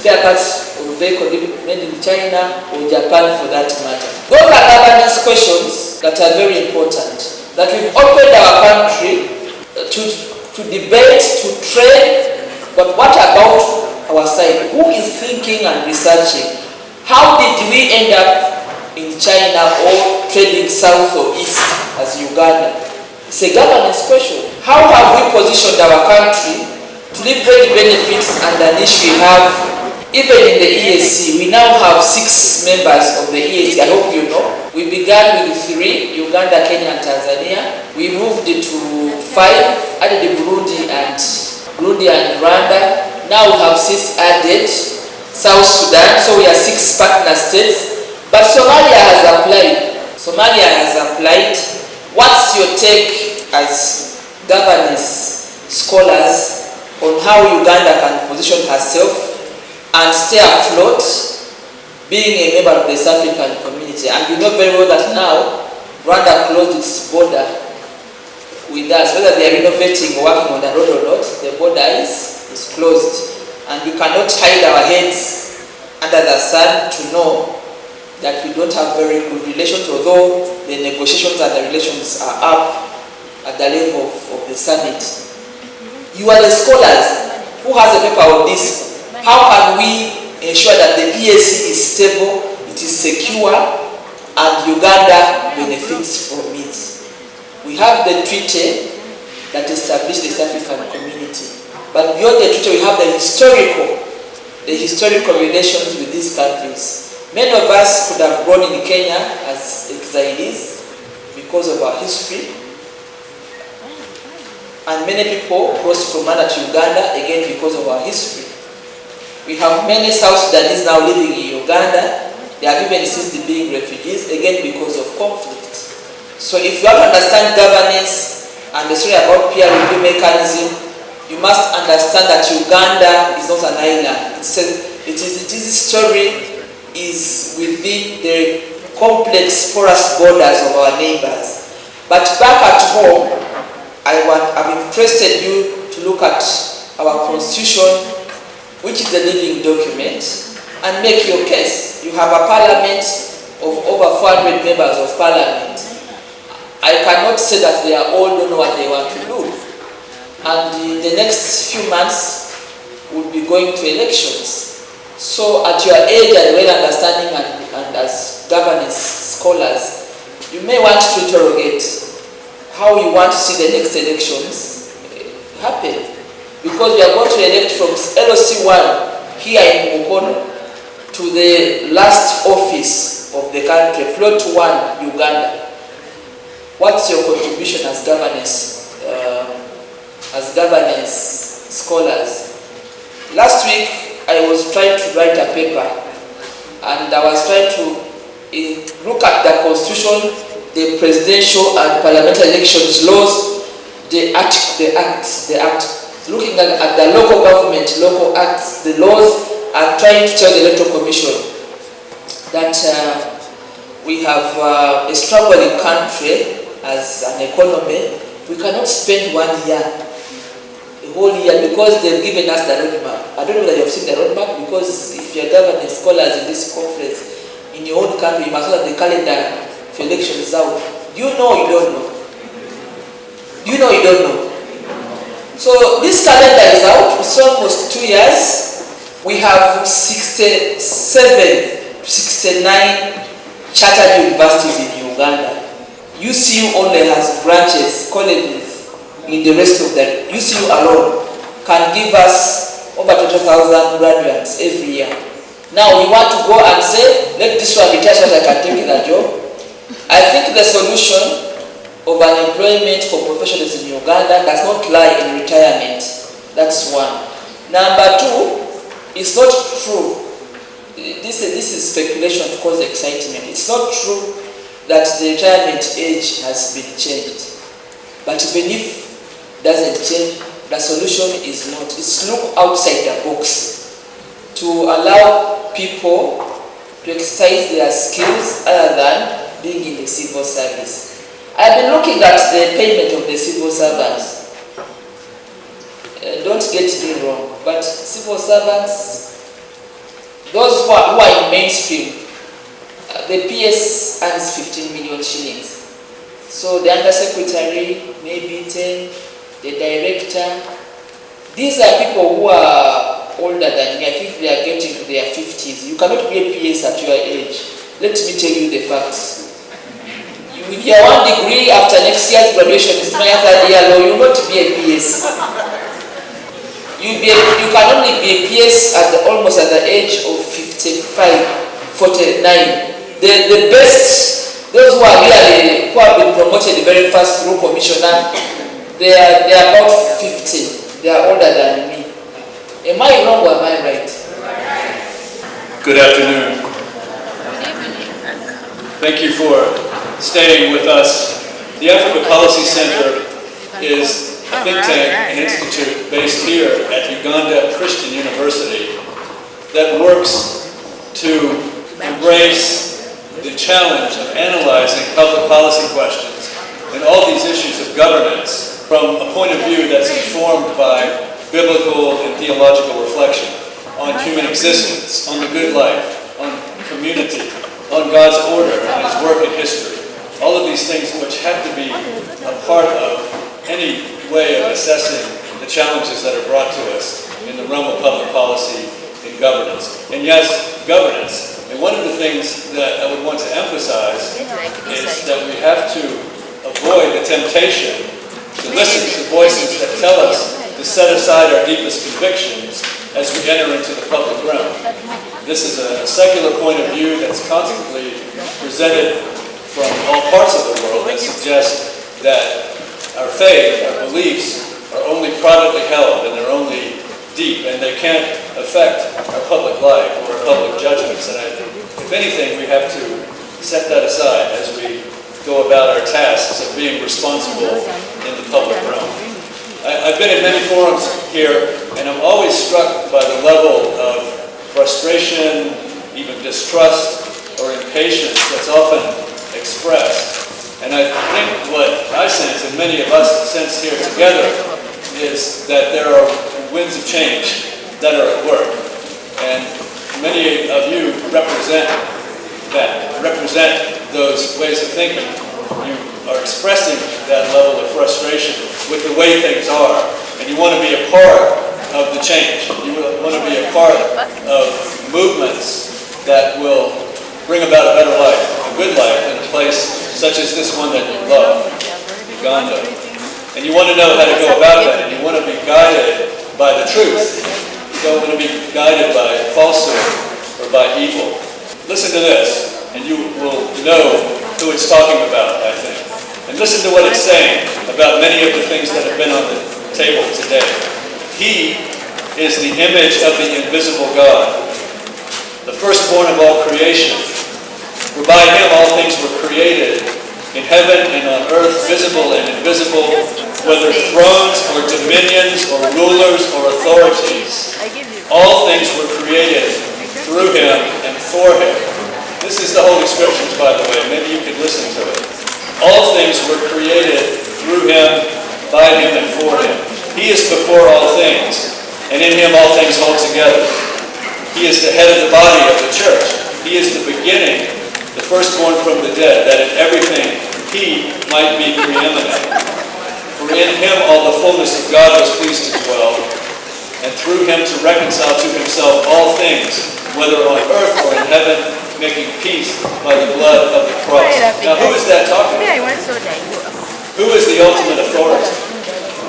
spare parts of vehicle made in China or Japan for that matter? Those are governance questions that are very important, that we've opened our country to debate, to trade, but what about our side? Who is thinking and researching? How did we end up in China or trading south or east as Uganda? It's a governance question. How have we positioned our country to leverage benefits and an issue we have? Even in the EAC, we now have 6 members of the EAC. I hope you know. We began with 3, Uganda, Kenya, and Tanzania. We moved to 5, added Burundi and Rwanda. Now we have 6 added, South Sudan, so we are 6 partner states. But Somalia has applied. What's your take as governance scholars on how Uganda can position herself and stay afloat, being a member of the East African community? And you know very well that now Rwanda closed its border with us. Whether they are innovating or working on the road or not, the border is closed. And we cannot hide our heads under the sun to know that we don't have very good relations, although the negotiations and the relations are up at the level of the summit. You are the scholars who has a paper on this. How can we ensure that the EAC is stable, it is secure, and Uganda benefits from it? We have the treaty that established the East African community. But beyond the treaty, we have the historical relations with these countries. Many of us could have grown in Kenya as exiles because of our history. And many people crossed from Rwanda to Uganda again because of our history. We have many South Sudanese now living in Uganda. They have even ceased being refugees, again because of conflict. So if you want to understand governance and the story about peer review mechanism, you must understand that Uganda is not an island. Its story is within the complex porous borders of our neighbors. But back at home, I've interested you to look at our constitution, which is a living document, and make your case. You have a parliament of over 400 members of parliament. I cannot say that they are all don't know what they want to do. And in the next few months, we'll be going to elections. So at your age and well understanding and as governance scholars, you may want to interrogate how you want to see the next elections happen. Because we are going to elect from LOC1 here in Mukono to the last office of the country, Plot 1, Uganda. What's your contribution as governance scholars? Last week, I was trying to write a paper, and I was trying to look at the Constitution, the presidential and parliamentary elections laws, the act, looking at the local government, local acts, the laws, and trying to tell the Electoral Commission that we have a struggling country as an economy. We cannot spend 1 year, a whole year, because they've given us the roadmap. I don't know whether you have seen the roadmap, because if you're governance scholars in this conference, in your own country, you must know that the calendar for election is out. Do you know or you don't know? Do you know or you don't know? So this calendar is out. It's almost 2 years. We have 69 chartered universities in Uganda. UCU only has branches, colleges in the rest of them. UCU alone can give us over 20,000 graduates every year. Now we want to go and say, let this one retire so that I can take the job. I think the solution of unemployment for professionals in Uganda does not lie in retirement. That's one. Number two, it's not true. This is speculation to cause excitement. It's not true that the retirement age has been changed. But even if it doesn't change, the solution is not. It's look outside the box to allow people to exercise their skills other than being in the civil service. I've been looking at the payment of the civil servants. Don't get me wrong, but civil servants, those who are in mainstream, the PS earns 15 million shillings. So the undersecretary, maybe 10, the director. These are people who are older than me. I think they are getting to their 50s. You cannot be a PS at your age. Let me tell you the facts. With your 1 degree, after next year's graduation is my third year law, you will not be a PS. You can only be a PS almost at the age of 55, 49. The best, those who have been promoted the very first through commissioner, they are about 50. They are older than me. Am I wrong or am I right? Good afternoon. Thank you for staying with us. The Africa Policy Center is a think tank, an institute based here at Uganda Christian University that works to embrace the challenge of analyzing public policy questions and all these issues of governance from a point of view that's informed by biblical and theological reflection on human existence, on the good life, on community, on God's order and His work in history. All of these things which have to be a part of any way of assessing the challenges that are brought to us in the realm of public policy and governance. And yes, governance. And one of the things that I would want to emphasize is that we have to avoid the temptation to listen to voices that tell us to set aside our deepest convictions as we enter into the public realm. This is a secular point of view that's constantly presented from all parts of the world that suggests that our faith, our beliefs, are only privately held and they're only deep and they can't affect our public life or our public judgments. And if anything, we have to set that aside as we go about our tasks of being responsible in the public realm. I've been in many forums here and I'm always struck by the level of frustration, even distrust or impatience that's often expressed. And I think what I sense, and many of us sense here together, is that there are winds of change that are at work. And many of you represent that, represent those ways of thinking. You are expressing that level of frustration with the way things are. And you want to be a part of the change. You want to be a part of movements that will bring about a better life, a good life in a place such as this one that you love, Uganda. And you want to know how to go about that, and you want to be guided by the truth. don't want to be guided by falsehood or by evil. Listen to this, and you will know who it's talking about, I think. And listen to what it's saying about many of the things that have been on the table today. He is the image of the invisible God, the firstborn of all creation. For by him all things were created, in heaven and on earth, visible and invisible, whether thrones or dominions or rulers or authorities. All things were created through him and for him. This is the Holy Scriptures, by the way. Maybe you could listen to it. All things were created through him, by him, and for him. He is before all things, and in him all things hold together. He is the head of the body of the church. He is the beginning, the firstborn from the dead, that in everything he might be preeminent. For in him all the fullness of God was pleased to dwell, and through him to reconcile to himself all things, whether on earth or in heaven, making peace by the blood of the cross. Now who is that talking about? Who is the ultimate authority?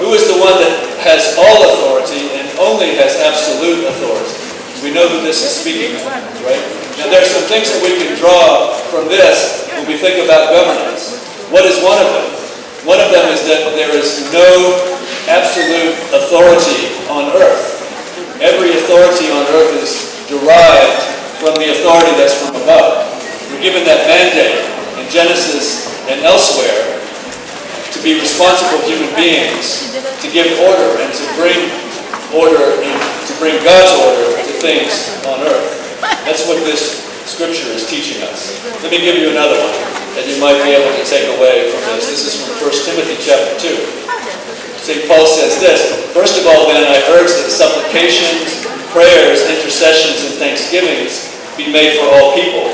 Who is the one that has all authority and only has absolute authority? We know who this is speaking of, right? Now there are some things that we can draw from this when we think about governance. What is one of them? One of them is that there is no absolute authority on earth. Every authority on earth is derived from the authority that's from above. We're given that mandate in Genesis and elsewhere to be responsible human beings, to give order and to bring order and to bring God's order to things on earth. That's what this scripture is teaching us. Let me give you another one that you might be able to take away from this. This is from 1 Timothy chapter 2. St. Paul says this, "First of all, then, I urge that supplications, prayers, intercessions, and thanksgivings be made for all people,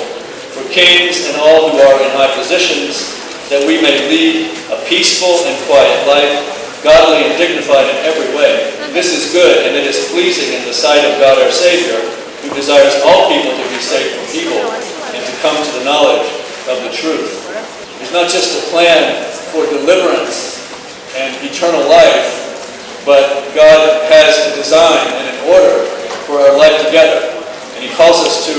for kings and all who are in high positions, that we may lead a peaceful and quiet life, godly and dignified in every way. This is good, and it is pleasing in the sight of God our Savior, who desires all people to be saved from evil and to come to the knowledge of the truth." It's not just a plan for deliverance and eternal life, but God has a design and an order for our life together. And he calls us to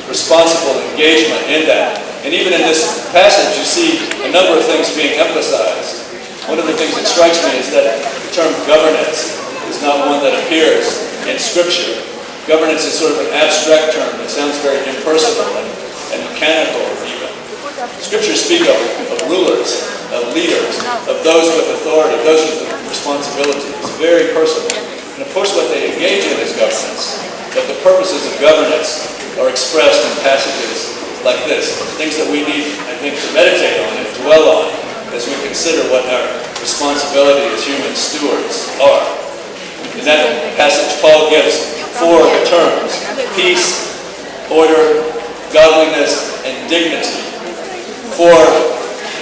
responsible engagement in that. And even in this passage, you see a number of things being emphasized. One of the things that strikes me is that the term governance is not one that appears in Scripture. Governance is sort of an abstract term that sounds very impersonal and mechanical even. Scriptures speak of rulers, of leaders, of those with authority, those with responsibility. It's very personal. And of course what they engage in is governance. But the purposes of governance are expressed in passages like this. Things that we need, I think, to meditate on and dwell on as we consider what our responsibility as human stewards are. In that passage, Paul gives 4 terms: peace, order, godliness, and dignity. 4,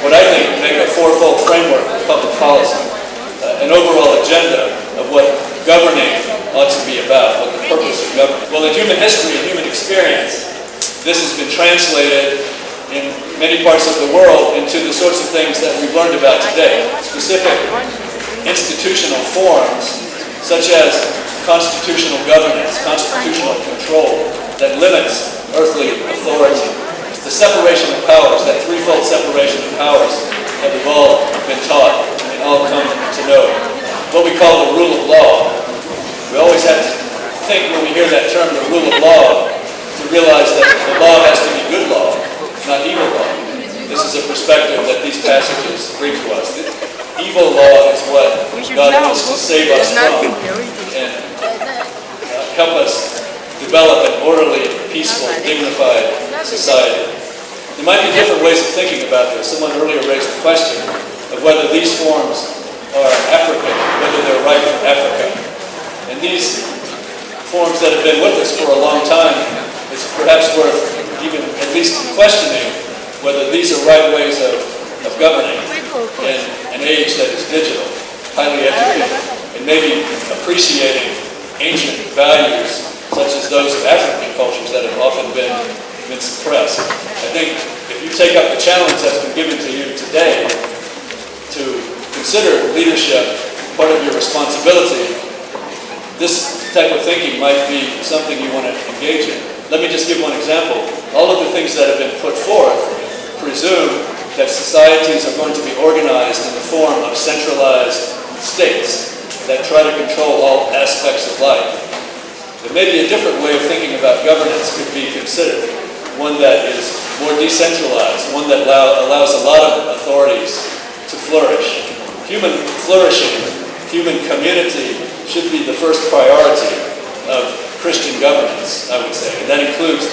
what I think make a 4-fold framework of public policy, an overall agenda of what governing ought to be about, what the purpose of governing. Well, in human history and human experience, this has been translated in many parts of the world into the sorts of things that we've learned about today. Specific institutional forms, such as constitutional governance, constitutional control, that limits earthly authority. The separation of powers, that threefold separation of powers that we've all been taught and all come to know. What we call the rule of law. We always have to think when we hear that term, the rule of law, to realize that the law has to be good law, not evil law. This is a perspective that these passages bring to us. Evil law is what God wants to save us from and help us develop an orderly, peaceful, dignified society. There might be different ways of thinking about this. Someone earlier raised the question of whether these forms are African, whether they're right for Africa. And these forms that have been with us for a long time, it's perhaps worth even at least questioning whether these are right ways of governing in an age that is digital, highly educated, and maybe appreciating ancient values such as those of African cultures that have often been suppressed. I think if you take up the challenge that's been given to you today to consider leadership part of your responsibility, this type of thinking might be something you want to engage in. Let me just give one example. All of the things that have been put forth presume that societies are going to be organized in the form of centralized states that try to control all aspects of life. There may be a different way of thinking about governance could be considered, one that is more decentralized, one that allows a lot of authorities to flourish. Human flourishing, human community should be the first priority of Christian governance, I would say. And that includes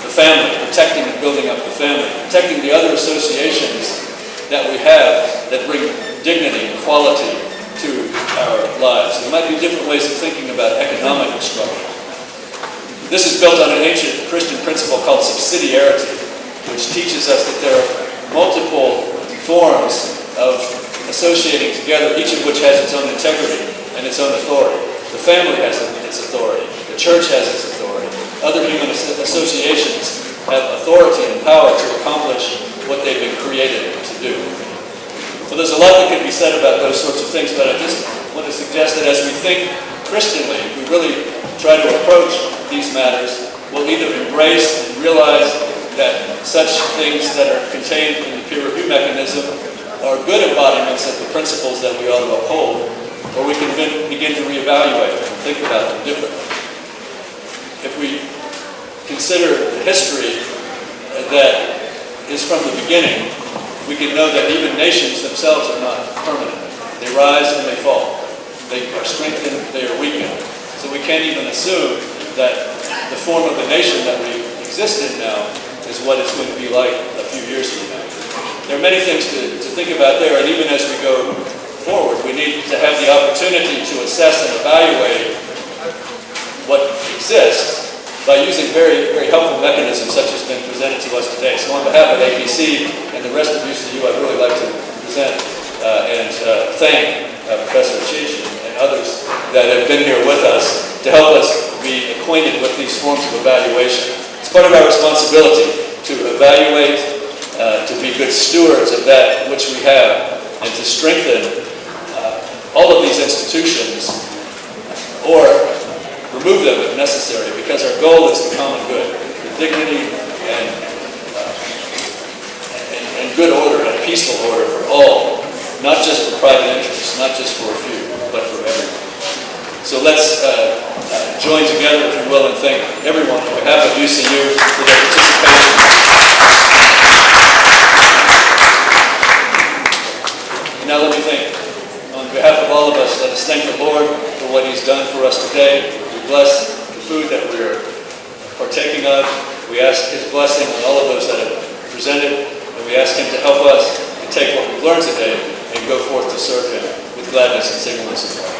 the family, protecting and building up the family, protecting the other associations that we have that bring dignity and quality to our lives. There might be different ways of thinking about economic structure. This is built on an ancient Christian principle called subsidiarity, which teaches us that there are multiple forms of associating together, each of which has its own integrity and its own authority. The family has its authority. The church has its authority. Other human associations have authority and power to accomplish what they've been created to do. So there's a lot that can be said about those sorts of things, but I just want to suggest that as we think Christianly, we really try to approach these matters, we'll either embrace and realize that such things that are contained in the peer review mechanism are good embodiments of the principles that we ought to uphold, or we can begin to reevaluate and think about them differently. If we consider the history that is from the beginning, we can know that even nations themselves are not permanent. They rise and they fall. They are strengthened, they are weakened. So we can't even assume that the form of the nation that we exist in now is what it's going to be like a few years from now. There are many things to think about there, and even as we go forward, we need to have the opportunity to assess and evaluate what exists by using very, very helpful mechanisms such as has been presented to us today. So on behalf of APC and the rest of UCU, I'd really like to present and thank Professor Akech and others that have been here with us to help us be acquainted with these forms of evaluation. It's part of our responsibility to evaluate, to be good stewards of that which we have, and to strengthen all of these institutions, or remove them if necessary, because our goal is the common good, the dignity and good order, and peaceful order for all, not just for private interests, not just for a few, but for everyone. So let's join together, if you will, and thank everyone on behalf of UCU for their participation. Now let me thank, on behalf of all of us, let us thank the Lord for what He's done for us today. We bless the food that we're partaking of. We ask His blessing on all of those that have presented, and we ask Him to help us to take what we've learned today and go forth to serve Him with gladness and singleness of heart.